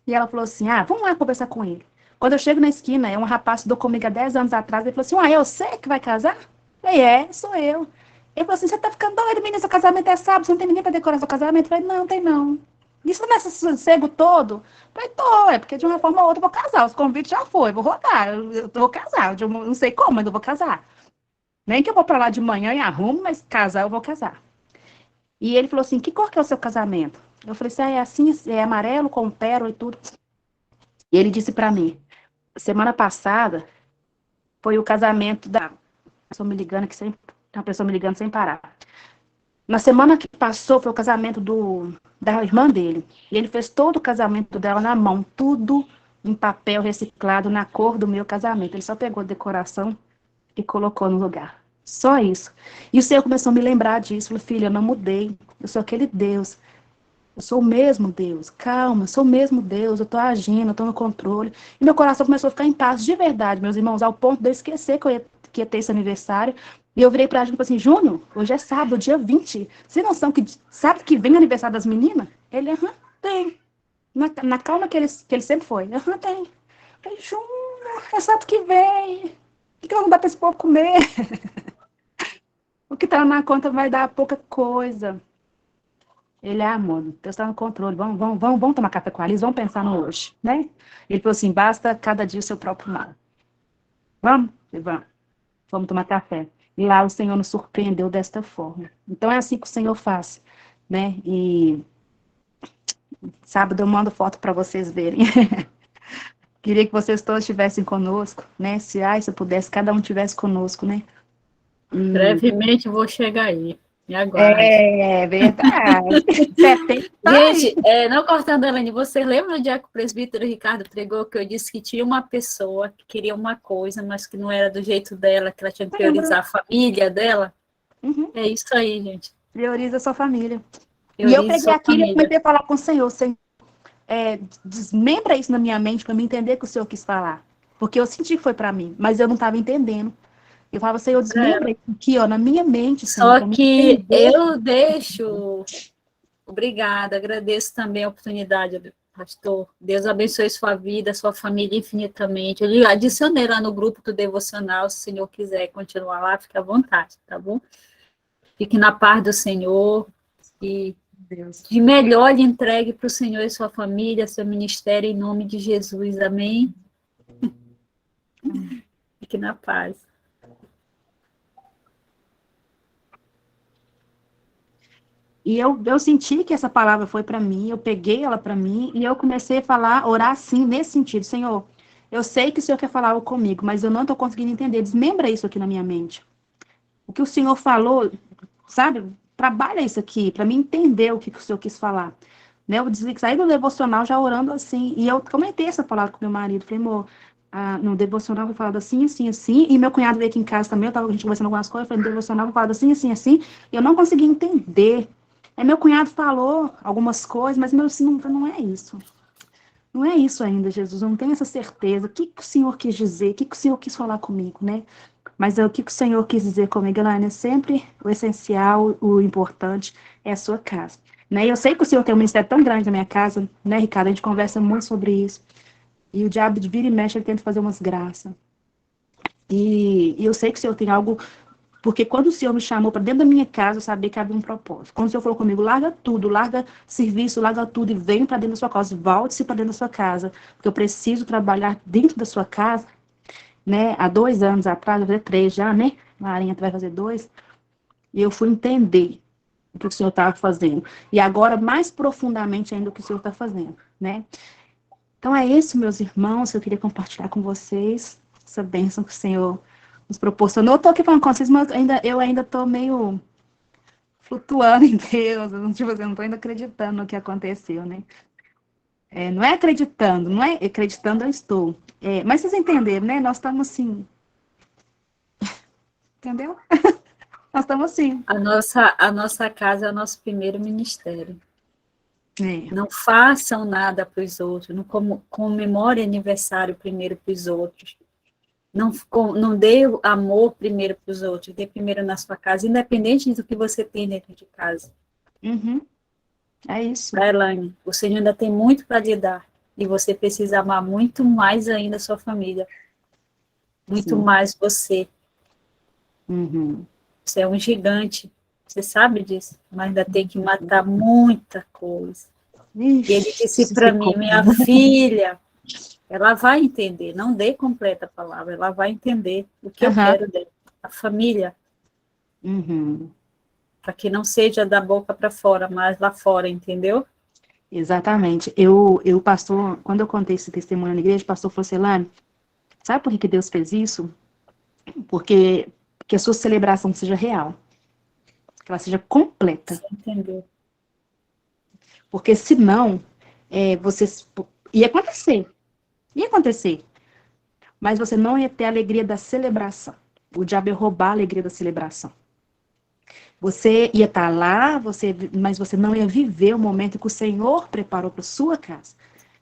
E ela falou assim: vamos lá conversar com ele. Quando eu chego na esquina, é um rapaz que estudou comigo há 10 anos atrás, ele falou assim: eu sei que vai casar? Eu falei: sou eu. Ele falou assim: você tá ficando doido, menina, seu casamento é sábado, você não tem ninguém para decorar seu casamento? Eu falei: não, tem não. Isso nesse sossego todo? Eu falei: porque de uma forma ou outra eu vou casar, os convites já foi, eu vou rodar, eu vou casar, eu não sei como, mas eu vou casar. Nem que eu vou para lá de manhã e arrumo, mas casar eu vou casar. E ele falou assim: que cor que é o seu casamento? Eu falei assim: é assim, é amarelo, com pérola e tudo. E ele disse para mim: semana passada foi o casamento da pessoa me ligando, uma pessoa me ligando sem parar. Na semana que passou foi o casamento da irmã dele. E ele fez todo o casamento dela na mão, tudo em papel reciclado na cor do meu casamento. Ele só pegou a decoração e colocou no lugar. Só isso. E o Senhor começou a me lembrar disso. Falou: filha, eu não mudei. Eu sou aquele Deus. Eu sou o mesmo Deus. Calma, eu sou o mesmo Deus. Eu estou agindo, eu estou no controle. E meu coração começou a ficar em paz de verdade, meus irmãos, ao ponto de eu esquecer que eu ia ter esse aniversário. E eu virei para a Júnior e falei assim: Júnior, hoje é sábado, dia 20. Você tem noção que sábado que vem o aniversário das meninas? Ele: tem. Na calma que ele sempre foi. Tem. Eu falei: Júnior, é sábado que vem. O que não dá para esse povo comer? O que está na conta vai dar pouca coisa. Ele: amor, Deus está no controle, vamos tomar café com a Alice, vamos pensar no hoje, né? Ele falou assim: basta cada dia o seu próprio mal. Vamos tomar café. E lá o Senhor nos surpreendeu desta forma. Então é assim que o Senhor faz, né? E sábado eu mando foto para vocês verem. Queria que vocês todos estivessem conosco, né? Se eu pudesse, cada um estivesse conosco, né? Brevemente vou chegar aí. Me aguarde. É verdade. Gente, não cortando, Elaine, você lembra do dia que o presbítero Ricardo pregou que eu disse que tinha uma pessoa que queria uma coisa, mas que não era do jeito dela, que ela tinha que priorizar a família dela? Uhum. É isso aí, gente. Prioriza a sua família. Prioriza e eu peguei aquilo família. e comecei a falar com o Senhor: desmembra isso na minha mente para me entender o que o Senhor quis falar. porque eu senti que foi para mim, mas eu não estava entendendo. Eu falava, Senhor, desmembra isso aqui, ó, na minha mente, Senhor. Só que eu deixo... Obrigada, agradeço também a oportunidade, pastor. Deus abençoe sua vida, sua família infinitamente. Eu adicionei lá no grupo do devocional, se o senhor quiser continuar lá, fique à vontade, tá bom? Fique na paz do Senhor e Deus. de melhor lhe entregue para o Senhor e sua família, seu ministério, em nome de Jesus. Amém? Fique na paz. E eu senti que essa palavra foi para mim, eu peguei ela para mim, e eu comecei a falar, orar assim, nesse sentido. Senhor, eu sei que o Senhor quer falar algo comigo, mas eu não estou conseguindo entender. Desmembra isso aqui na minha mente. O que o Senhor falou, sabe? Trabalha isso aqui, para mim entender o que o Senhor quis falar. Né? Eu saí do devocional já orando assim, e eu comentei essa palavra com meu marido. Falei, amor, no devocional foi falado assim, assim, assim, e meu cunhado veio aqui em casa também, a gente conversando algumas coisas, eu falei, no devocional foi falado assim, assim, assim, e eu não consegui entender. Aí meu cunhado falou algumas coisas, mas meu, assim, não é isso. Não é isso ainda, Jesus, eu não tenho essa certeza. O que o Senhor quis dizer? O que o Senhor quis falar comigo, né? Mas o que o Senhor quis dizer comigo, Elaine, é sempre o essencial, o importante é a sua casa. Né? E eu sei que o Senhor tem um ministério tão grande na minha casa, né, Ricardo? A gente conversa muito sobre isso. E o diabo de vira e mexe, ele tenta fazer umas graças. E eu sei que o Senhor tem algo... Porque quando o Senhor me chamou para dentro da minha casa, eu sabia que havia um propósito. Quando o Senhor falou comigo, larga tudo, larga serviço, larga tudo e vem para dentro da sua casa, volte-se para dentro da sua casa, porque eu preciso trabalhar dentro da sua casa, né? Há 2 anos atrás, vai fazer 3 já, né? Marinha vai fazer 2. E eu fui entender o que o Senhor estava fazendo. E agora, mais profundamente ainda, o que o Senhor está fazendo, né? Então, é isso, meus irmãos, que eu queria compartilhar com vocês, essa bênção que o Senhor nos proporcionou. Eu estou aqui falando com vocês, mas eu ainda estou meio flutuando em Deus, tipo, eu não estou ainda acreditando no que aconteceu, né? Não é acreditando, não é acreditando eu estou. Mas vocês entenderam, né? Nós estamos assim, entendeu? Nós estamos assim. A nossa casa é o nosso primeiro ministério. Não façam nada para os outros, não comemore aniversário primeiro para os outros. Não dê amor primeiro para os outros, dê primeiro na sua casa, independente do que você tem dentro de casa. Uhum. É isso. Elaine, o Senhor ainda tem muito para lhe dar, e você precisa amar muito mais ainda a sua família, muito Sim. mais você. Uhum. Você é um gigante, você sabe disso, mas ainda tem que matar muita coisa. Ixi, E ele disse para mim, minha filha, ela vai entender, não dê completa a palavra, ela vai entender o que eu quero dela, a família, para que não seja da boca para fora, mas lá fora, entendeu? Exatamente. O pastor, quando eu contei esse testemunho na igreja, o pastor falou assim, Elane, sabe por que Deus fez isso? Porque que a sua celebração seja real, que ela seja completa. Você entendeu? Porque senão, vocês... Ia acontecer. Mas você não ia ter a alegria da celebração. O diabo ia roubar a alegria da celebração. Você ia estar lá, mas você não ia viver o momento que o Senhor preparou para sua casa.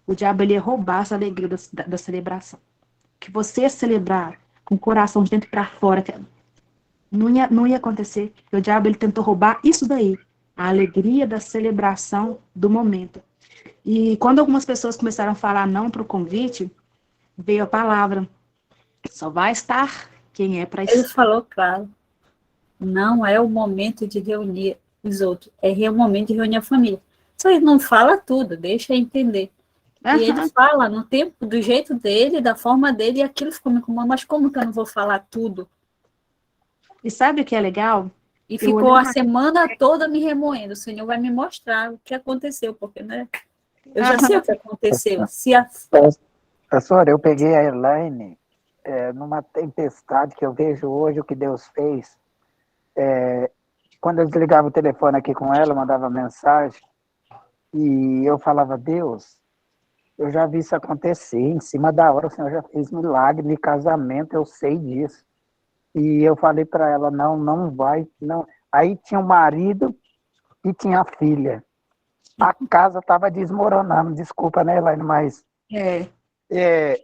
O diabo ele ia roubar essa alegria da celebração. Que você ia celebrar com o coração de dentro para fora, não ia acontecer. O diabo ele tentou roubar isso daí, a alegria da celebração do momento. E quando algumas pessoas começaram a falar não para o convite, veio a palavra, só vai estar quem é para estar. Ele falou claro, não é o momento de reunir os outros, é o momento de reunir a família. Só ele não fala tudo, deixa entender. E ele fala no tempo, do jeito dele, da forma dele, e aquilo ficou me incomodando, mas como que eu não vou falar tudo? E sabe o que é legal? E ficou a semana toda me remoendo. O Senhor vai me mostrar o que aconteceu, porque, né? Eu já sei o que aconteceu. Pastor, eu peguei a Elaine numa tempestade que eu vejo hoje o que Deus fez. Quando eu desligava o telefone aqui com ela, eu mandava mensagem, e eu falava, Deus, eu já vi isso acontecer, em cima da hora o Senhor já fez milagre de casamento, eu sei disso. E eu falei para ela, não vai, não. Aí tinha o marido e tinha a filha. A casa estava desmoronando, desculpa, né, Elaine, mas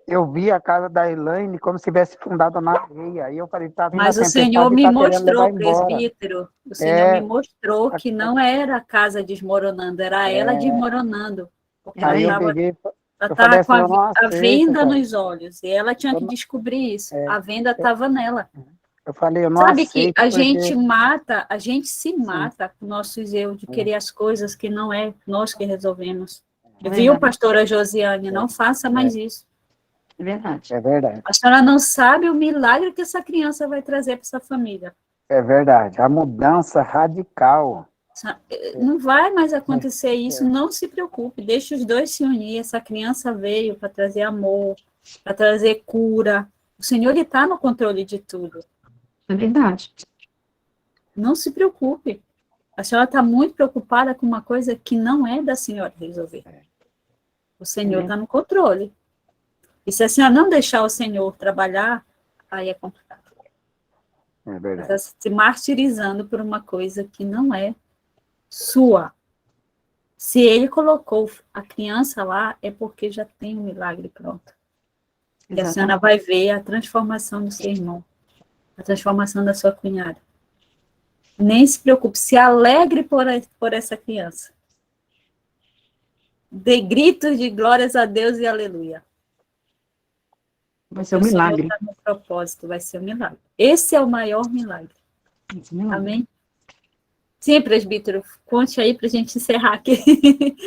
eu vi a casa da Elaine como se tivesse fundado na areia. Aí eu falei, tá vindo a Mas o Senhor tempestade e me tá querendo levar mostrou, embora. presbítero, o Senhor me É, mostrou que não era a casa desmoronando, era ela é, desmoronando, porque Era aí eu ele. peguei, ela eu falei estava com assim, eu não a aceito, venda pai. nos olhos, e ela tinha Eu, que não- descobrir isso, é, a venda eu, estava nela. eu falei, eu não Sabe que aceito a gente porque... mata, a gente se Sim, mata com nossos erros de é, querer as coisas que não é nós que resolvemos. É Viu, verdade. pastora Josiane? Não faça é, mais isso. É verdade. é verdade. A senhora não sabe o milagre que essa criança vai trazer para essa família. É verdade. A mudança radical. Não vai mais É, acontecer isso, é, não se preocupe, deixe os dois se unir. Essa criança veio para trazer amor, para trazer cura. O Senhor está no controle de tudo. É verdade. Não se preocupe. A senhora está muito preocupada com uma coisa que não é da senhora resolver. O Senhor está no controle. E se a senhora não deixar o Senhor trabalhar, aí é complicado. é Você verdade. está se martirizando por uma coisa que não é sua. Se ele colocou a criança lá, é porque já tem um milagre pronto. E a senhora Exatamente. vai ver a transformação do seu irmão, a transformação da sua cunhada. Nem se preocupe, se alegre por essa criança. Dê gritos de glórias a Deus e aleluia. Vai ser um O Senhor milagre. está no propósito, vai ser um milagre. Esse é o maior milagre. Vai ser um milagre. Amém? Sim, presbítero, conte aí para a gente encerrar aqui.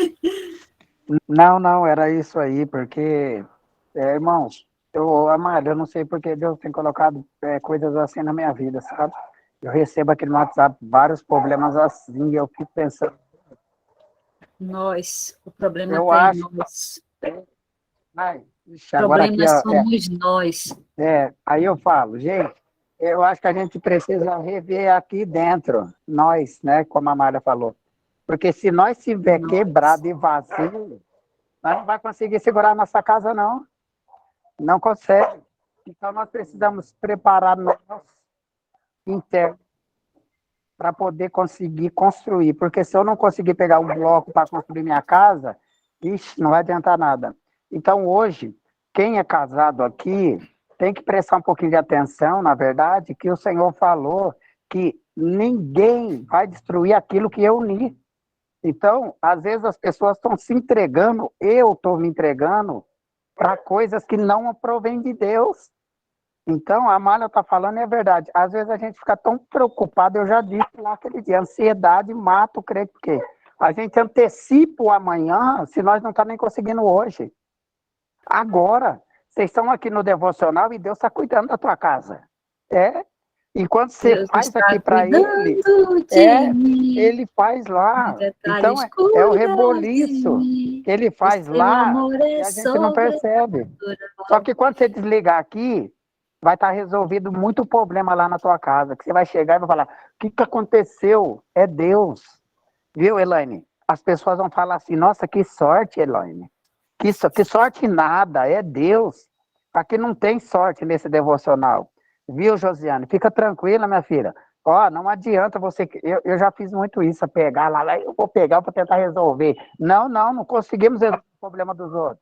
Não, era isso aí, porque, irmãos, Amália, eu não sei porque Deus tem colocado coisas assim na minha vida, sabe? Eu recebo aqui no WhatsApp vários problemas assim, e eu fico pensando, O problema eu está em acho, nós. ai, ixi, O agora aqui, problema ó, somos nós. aí eu falo, gente, eu acho que a gente precisa rever aqui dentro, nós, né, como a Amália falou, porque se nós estiver quebrado e vazio, nós não vai conseguir segurar a nossa casa, não. Não consegue. Então, nós precisamos preparar nosso interno para poder conseguir construir. Porque se eu não conseguir pegar um bloco para construir minha casa, ixi, não vai adiantar nada. Então, hoje, quem é casado aqui tem que prestar um pouquinho de atenção, na verdade, que o Senhor falou que ninguém vai destruir aquilo que eu uni. Então, às vezes as pessoas estão se entregando, eu estou me entregando para coisas que não provêm de Deus. Então, a Amália está falando e é verdade. Às vezes a gente fica tão preocupado, eu já disse lá aquele dia, ansiedade mata o crente, porque a gente antecipa o amanhã se nós não estamos nem conseguindo hoje. Agora, vocês estão aqui no devocional e Deus está cuidando da tua casa. Enquanto você Deus faz está aqui para Ele, cuidando de mim. Ele faz lá. Então, Detalhes é o cuida de reboliço mim. que Ele O faz seu lá amor e é a gente não sobrenatural. percebe. Só que quando você desligar aqui, vai estar resolvido muito problema lá na tua casa, que você vai chegar e vai falar, o que aconteceu? É Deus. Viu, Elaine? As pessoas vão falar assim, nossa, que sorte, Elaine. Que sorte nada, é Deus. Aqui não tem sorte nesse devocional. Viu, Josiane? Fica tranquila, minha filha. Ó, não adianta você... Eu já fiz muito isso, pegar lá, eu vou pegar para tentar resolver. Não conseguimos resolver o problema dos outros.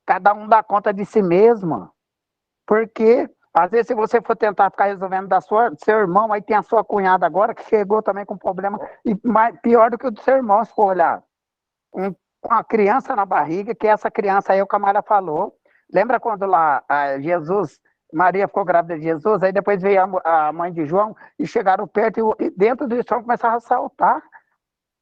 Cada um dá conta de si mesmo. Porque, às vezes, se você for tentar ficar resolvendo do seu irmão, aí tem a sua cunhada agora, que chegou também com problema, e pior do que o do seu irmão, se for olhar. Uma criança na barriga, que essa criança aí, o Camara falou. Lembra quando lá Maria ficou grávida de Jesus, aí depois veio a mãe de João, e chegaram perto, e dentro do estômago começaram a saltar.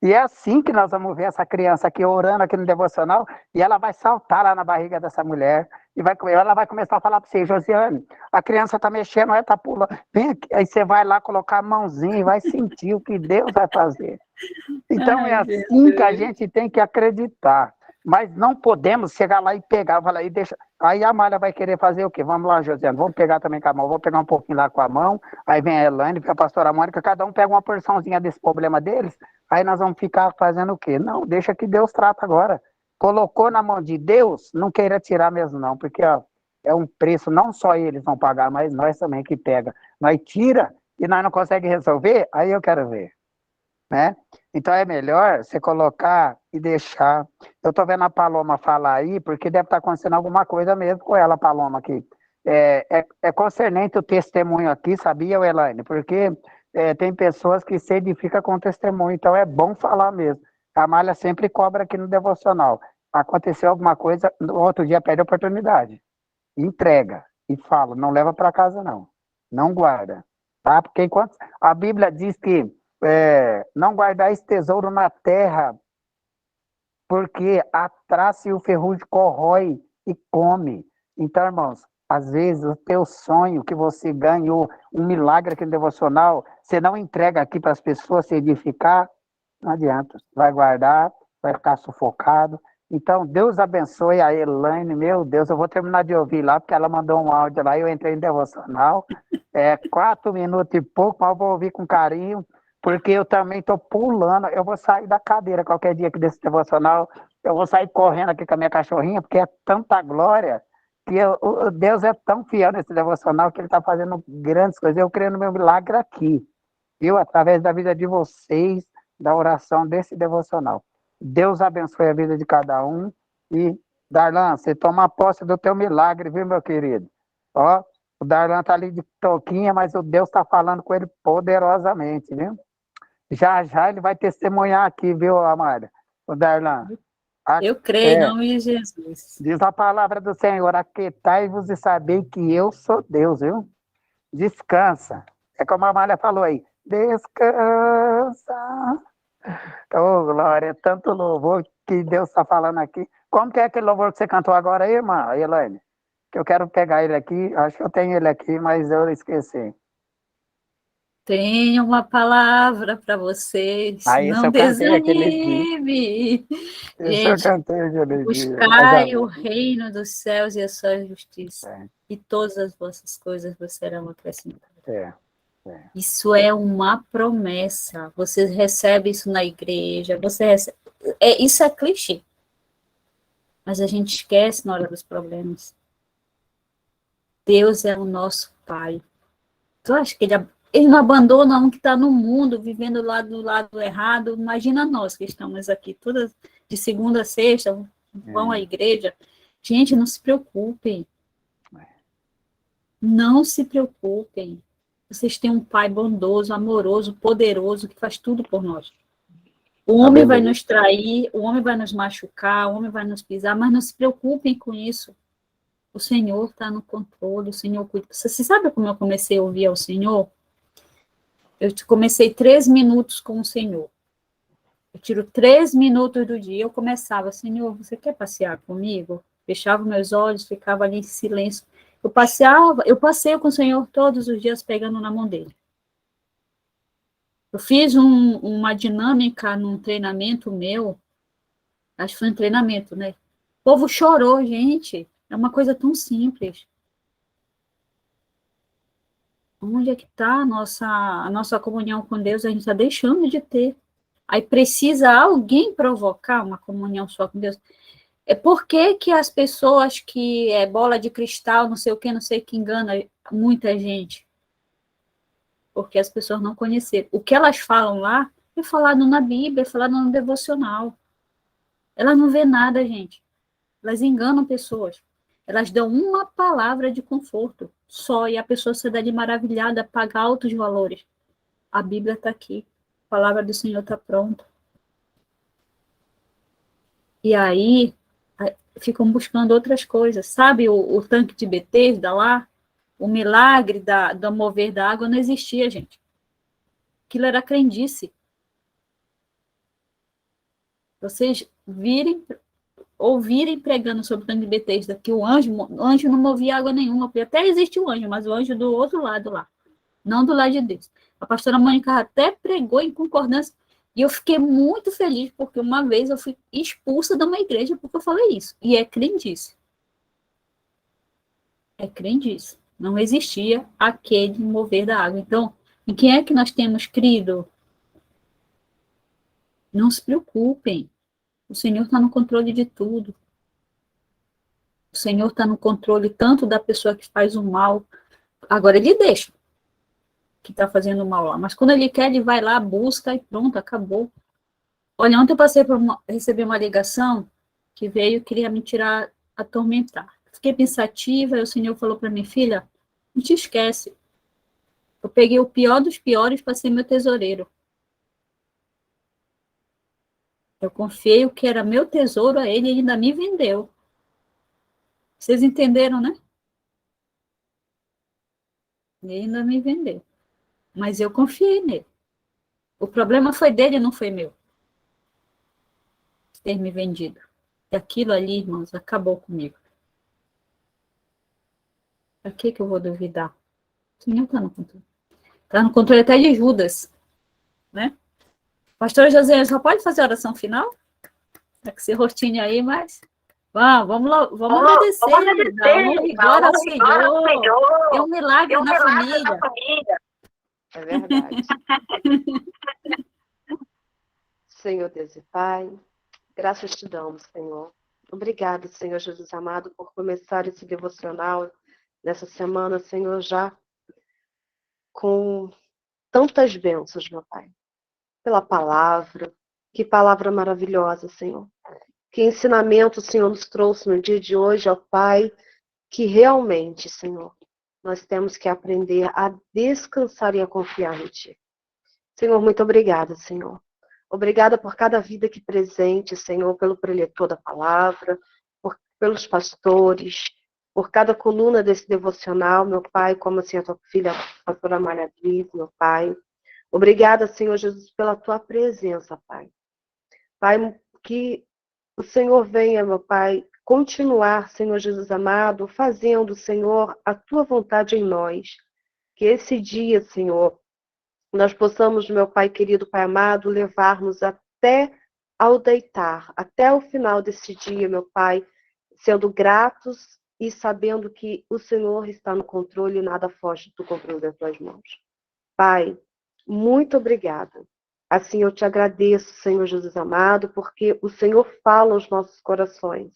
E é assim que nós vamos ver essa criança aqui orando aqui no devocional, e ela vai saltar lá na barriga dessa mulher, e ela vai começar a falar para você, Josiane, a criança está mexendo, ela está pulando, vem aqui. Aí você vai lá colocar a mãozinha e vai sentir o que Deus vai fazer. Então é assim que a gente tem que acreditar. Mas não podemos chegar lá e pegar, falar, e deixa. Aí a Amália vai querer fazer o quê? Vamos lá, Josiane, vamos pegar também com a mão, vou pegar um pouquinho lá com a mão, aí vem a Elaine, vem a pastora Mônica, cada um pega uma porçãozinha desse problema deles, aí nós vamos ficar fazendo o quê? Não, deixa que Deus trata agora. Colocou na mão de Deus, não queira tirar mesmo não, porque ó, é um preço, não só eles vão pagar, mas nós também que pega. Nós tira e nós não conseguimos resolver, aí eu quero ver. né? Então é melhor você colocar e deixar. Eu estou vendo a Paloma falar aí, porque deve estar acontecendo alguma coisa mesmo com ela, Paloma, aqui. É concernente o testemunho aqui, sabia, Elaine? Porque tem pessoas que se edificam com testemunho, então é bom falar mesmo. A Malha sempre cobra aqui no devocional. Aconteceu alguma coisa, no outro dia pede oportunidade. Entrega e fala, não leva para casa não. Não guarda, tá? Porque enquanto a Bíblia diz que não guardais tesouro na terra, porque a traça e o ferrugem corrói e come. Então, irmãos, às vezes o teu sonho que você ganhou, um milagre aqui no devocional, você não entrega aqui para as pessoas se edificar, não adianta. Vai guardar, vai ficar sufocado. Então, Deus abençoe a Elaine, meu Deus, eu vou terminar de ouvir lá, porque ela mandou um áudio lá e eu entrei em devocional. 4 minutos e pouco, mas eu vou ouvir com carinho, porque eu também estou pulando. Eu vou sair da cadeira qualquer dia aqui desse devocional. Eu vou sair correndo aqui com a minha cachorrinha, porque é tanta glória que Deus é tão fiel nesse devocional que Ele está fazendo grandes coisas. Eu creio no meu milagre aqui, viu? Através da vida de vocês, da oração desse devocional. Deus abençoe a vida de cada um. E, Darlan, você toma posse do teu milagre, viu, meu querido? Ó, o Darlan está ali de toquinha, mas o Deus está falando com ele poderosamente, viu? Já já ele vai testemunhar aqui, viu, Amália? O Darlan. Eu creio em nome de Jesus. Diz a palavra do Senhor, aquietai-vos e sabei que eu sou Deus, viu? Descansa. É como a Amália falou aí, descansa. Oh, glória, tanto louvor que Deus está falando aqui. Como que é aquele louvor que você cantou agora aí, irmã Elaine? Que eu quero pegar ele aqui, acho que eu tenho ele aqui, mas eu esqueci. Tenho uma palavra para vocês, Isso não eu cantei aquele dia. desanime. Isso eu Gente, cantei aquele dia. buscai o reino dos céus e a sua justiça, e todas as vossas coisas vos serão acrescentadas. Isso é uma promessa. Você recebe isso na igreja, você recebe... isso é clichê. Mas a gente esquece na hora dos problemas. Deus é o nosso Pai. Tu acha que ele não abandona um que está no mundo, vivendo do lado errado? Imagina nós que estamos aqui, todas de segunda a sexta, vão à igreja. Gente, não se preocupem. Não se preocupem. Vocês têm um Pai bondoso, amoroso, poderoso, que faz tudo por nós. O homem vai nos trair, o homem vai nos machucar, o homem vai nos pisar, mas não se preocupem com isso. O Senhor está no controle, o Senhor cuida. Você sabe como eu comecei a ouvir ao Senhor? Eu comecei 3 minutos com o Senhor. Eu tiro 3 minutos do dia, eu começava, Senhor, você quer passear comigo? Fechava meus olhos, ficava ali em silêncio. Eu passeio com o Senhor todos os dias pegando na mão dele. Eu fiz uma dinâmica num treinamento meu, acho que foi um treinamento, né? O povo chorou, gente. É uma coisa tão simples. Onde é que está a nossa comunhão com Deus? A gente está deixando de ter. Aí precisa alguém provocar uma comunhão só com Deus. Por que as pessoas que é bola de cristal, não sei o que engana muita gente? Porque as pessoas não conheceram. O que elas falam lá é falado na Bíblia, é falado no devocional. Elas não vê nada, gente. Elas enganam pessoas. Elas dão uma palavra de conforto só, e a pessoa se dá de maravilhada, paga altos valores. A Bíblia está aqui. A palavra do Senhor está pronta. E aí, ficam buscando outras coisas. Sabe o tanque de Betesda lá? O milagre do mover da água não existia, gente. Aquilo era crendice. Vocês ouvirem pregando sobre o tanque de Betesda, que o anjo não movia água nenhuma, porque até existe o anjo, mas o anjo do outro lado lá, não do lado de Deus. A pastora Mônica até pregou em concordância, e eu fiquei muito feliz, porque uma vez eu fui expulsa de uma igreja porque eu falei isso, e é crendice. É crendice. Não existia aquele mover da água. Então, em quem é que nós temos crido? Não se preocupem. O Senhor está no controle de tudo. O Senhor está no controle tanto da pessoa que faz o mal. Agora ele deixa. que está fazendo mal lá. Mas quando ele quer, ele vai lá, busca e pronto, acabou. Olha, ontem eu recebi uma ligação que veio, queria me tirar, atormentar. Fiquei pensativa, e o Senhor falou para mim, filha, não te esquece. Eu peguei o pior dos piores para ser meu tesoureiro. Eu confiei o que era meu tesouro a ele e ele ainda me vendeu. Vocês entenderam, né? Ele ainda me vendeu. Mas eu confiei nele. O problema foi dele, não foi meu. Ter me vendido. E aquilo ali, irmãos, acabou comigo. Para que eu vou duvidar? O Senhor está no controle. Está no controle até de Judas, né? Pastor José, só pode fazer a oração final? Tá com esse rostinho aí, mas... Vamos lá, vamos agradecer, dar honra e glória ao Senhor. Tem um milagre na família. É verdade. Senhor Deus e Pai, graças te damos, Senhor. Obrigado, Senhor Jesus amado, por começar esse devocional nessa semana, Senhor, já com tantas bênçãos, meu Pai. Pela palavra, que palavra maravilhosa, Senhor. Que ensinamento o Senhor nos trouxe no dia de hoje, ó Pai, que realmente, Senhor, nós temos que aprender a descansar e a confiar em Ti. Senhor, muito obrigada, Senhor. Obrigada por cada vida aqui presente, Senhor, pelo preletor da palavra, pelos pastores, por cada coluna desse devocional, meu Pai, como assim a tua filha, a pastora Maria Liz, meu Pai. Obrigada, Senhor Jesus, pela tua presença, Pai. Pai, que o Senhor venha, meu Pai, continuar, Senhor Jesus amado, fazendo, Senhor, a tua vontade em nós. Que esse dia, Senhor, nós possamos, meu Pai querido, Pai amado, levarmos até ao deitar, até o final desse dia, meu Pai, sendo gratos e sabendo que o Senhor está no controle e nada foge do controle das tuas mãos. Pai, muito obrigada. Assim eu te agradeço, Senhor Jesus amado, porque o Senhor fala aos nossos corações.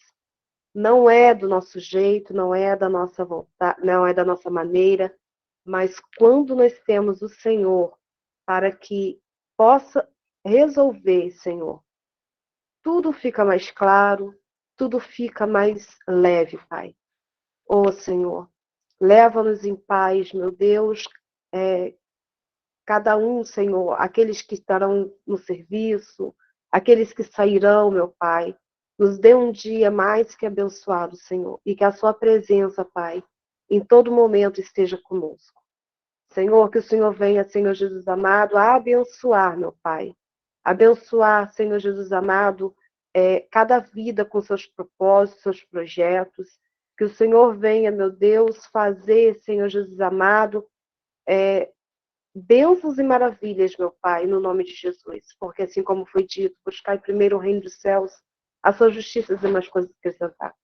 Não é do nosso jeito, não é da nossa vontade, não é da nossa maneira, mas quando nós temos o Senhor para que possa resolver, Senhor, tudo fica mais claro, tudo fica mais leve, Pai. Ô, Senhor, leva-nos em paz, meu Deus, cada um, Senhor, aqueles que estarão no serviço, aqueles que sairão, meu Pai, nos dê um dia mais que abençoado, Senhor, e que a sua presença, Pai, em todo momento esteja conosco. Senhor, que o Senhor venha, Senhor Jesus amado, a abençoar, meu Pai. Abençoar, Senhor Jesus amado, cada vida com seus propósitos, seus projetos. Que o Senhor venha, meu Deus, fazer, Senhor Jesus amado, bênçãos e maravilhas, meu Pai, no nome de Jesus. Porque assim como foi dito, buscai primeiro o reino dos céus, a sua justiça e mais coisas acrescentadas.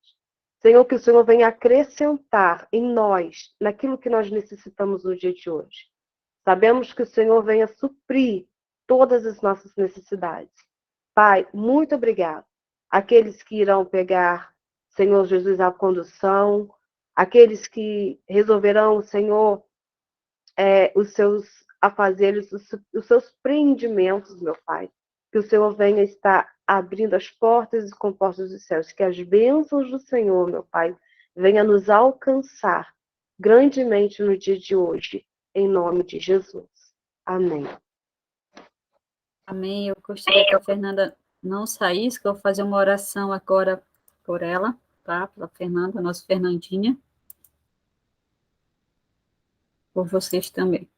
Senhor, que o Senhor venha acrescentar em nós, naquilo que nós necessitamos no dia de hoje. Sabemos que o Senhor venha suprir todas as nossas necessidades. Pai, muito obrigado. Aqueles que irão pegar, Senhor Jesus, a condução, aqueles que resolverão, Senhor, os seus afazeres, os seus preendimentos, meu Pai. Que o Senhor venha estar abrindo as portas e comportas dos céus. Que as bênçãos do Senhor, meu Pai, venha nos alcançar grandemente no dia de hoje, em nome de Jesus. Amém. Amém. Eu gostaria que a Fernanda não saísse, que eu vou fazer uma oração agora por ela, tá? Pela Fernanda, nossa Fernandinha. Por vocês também.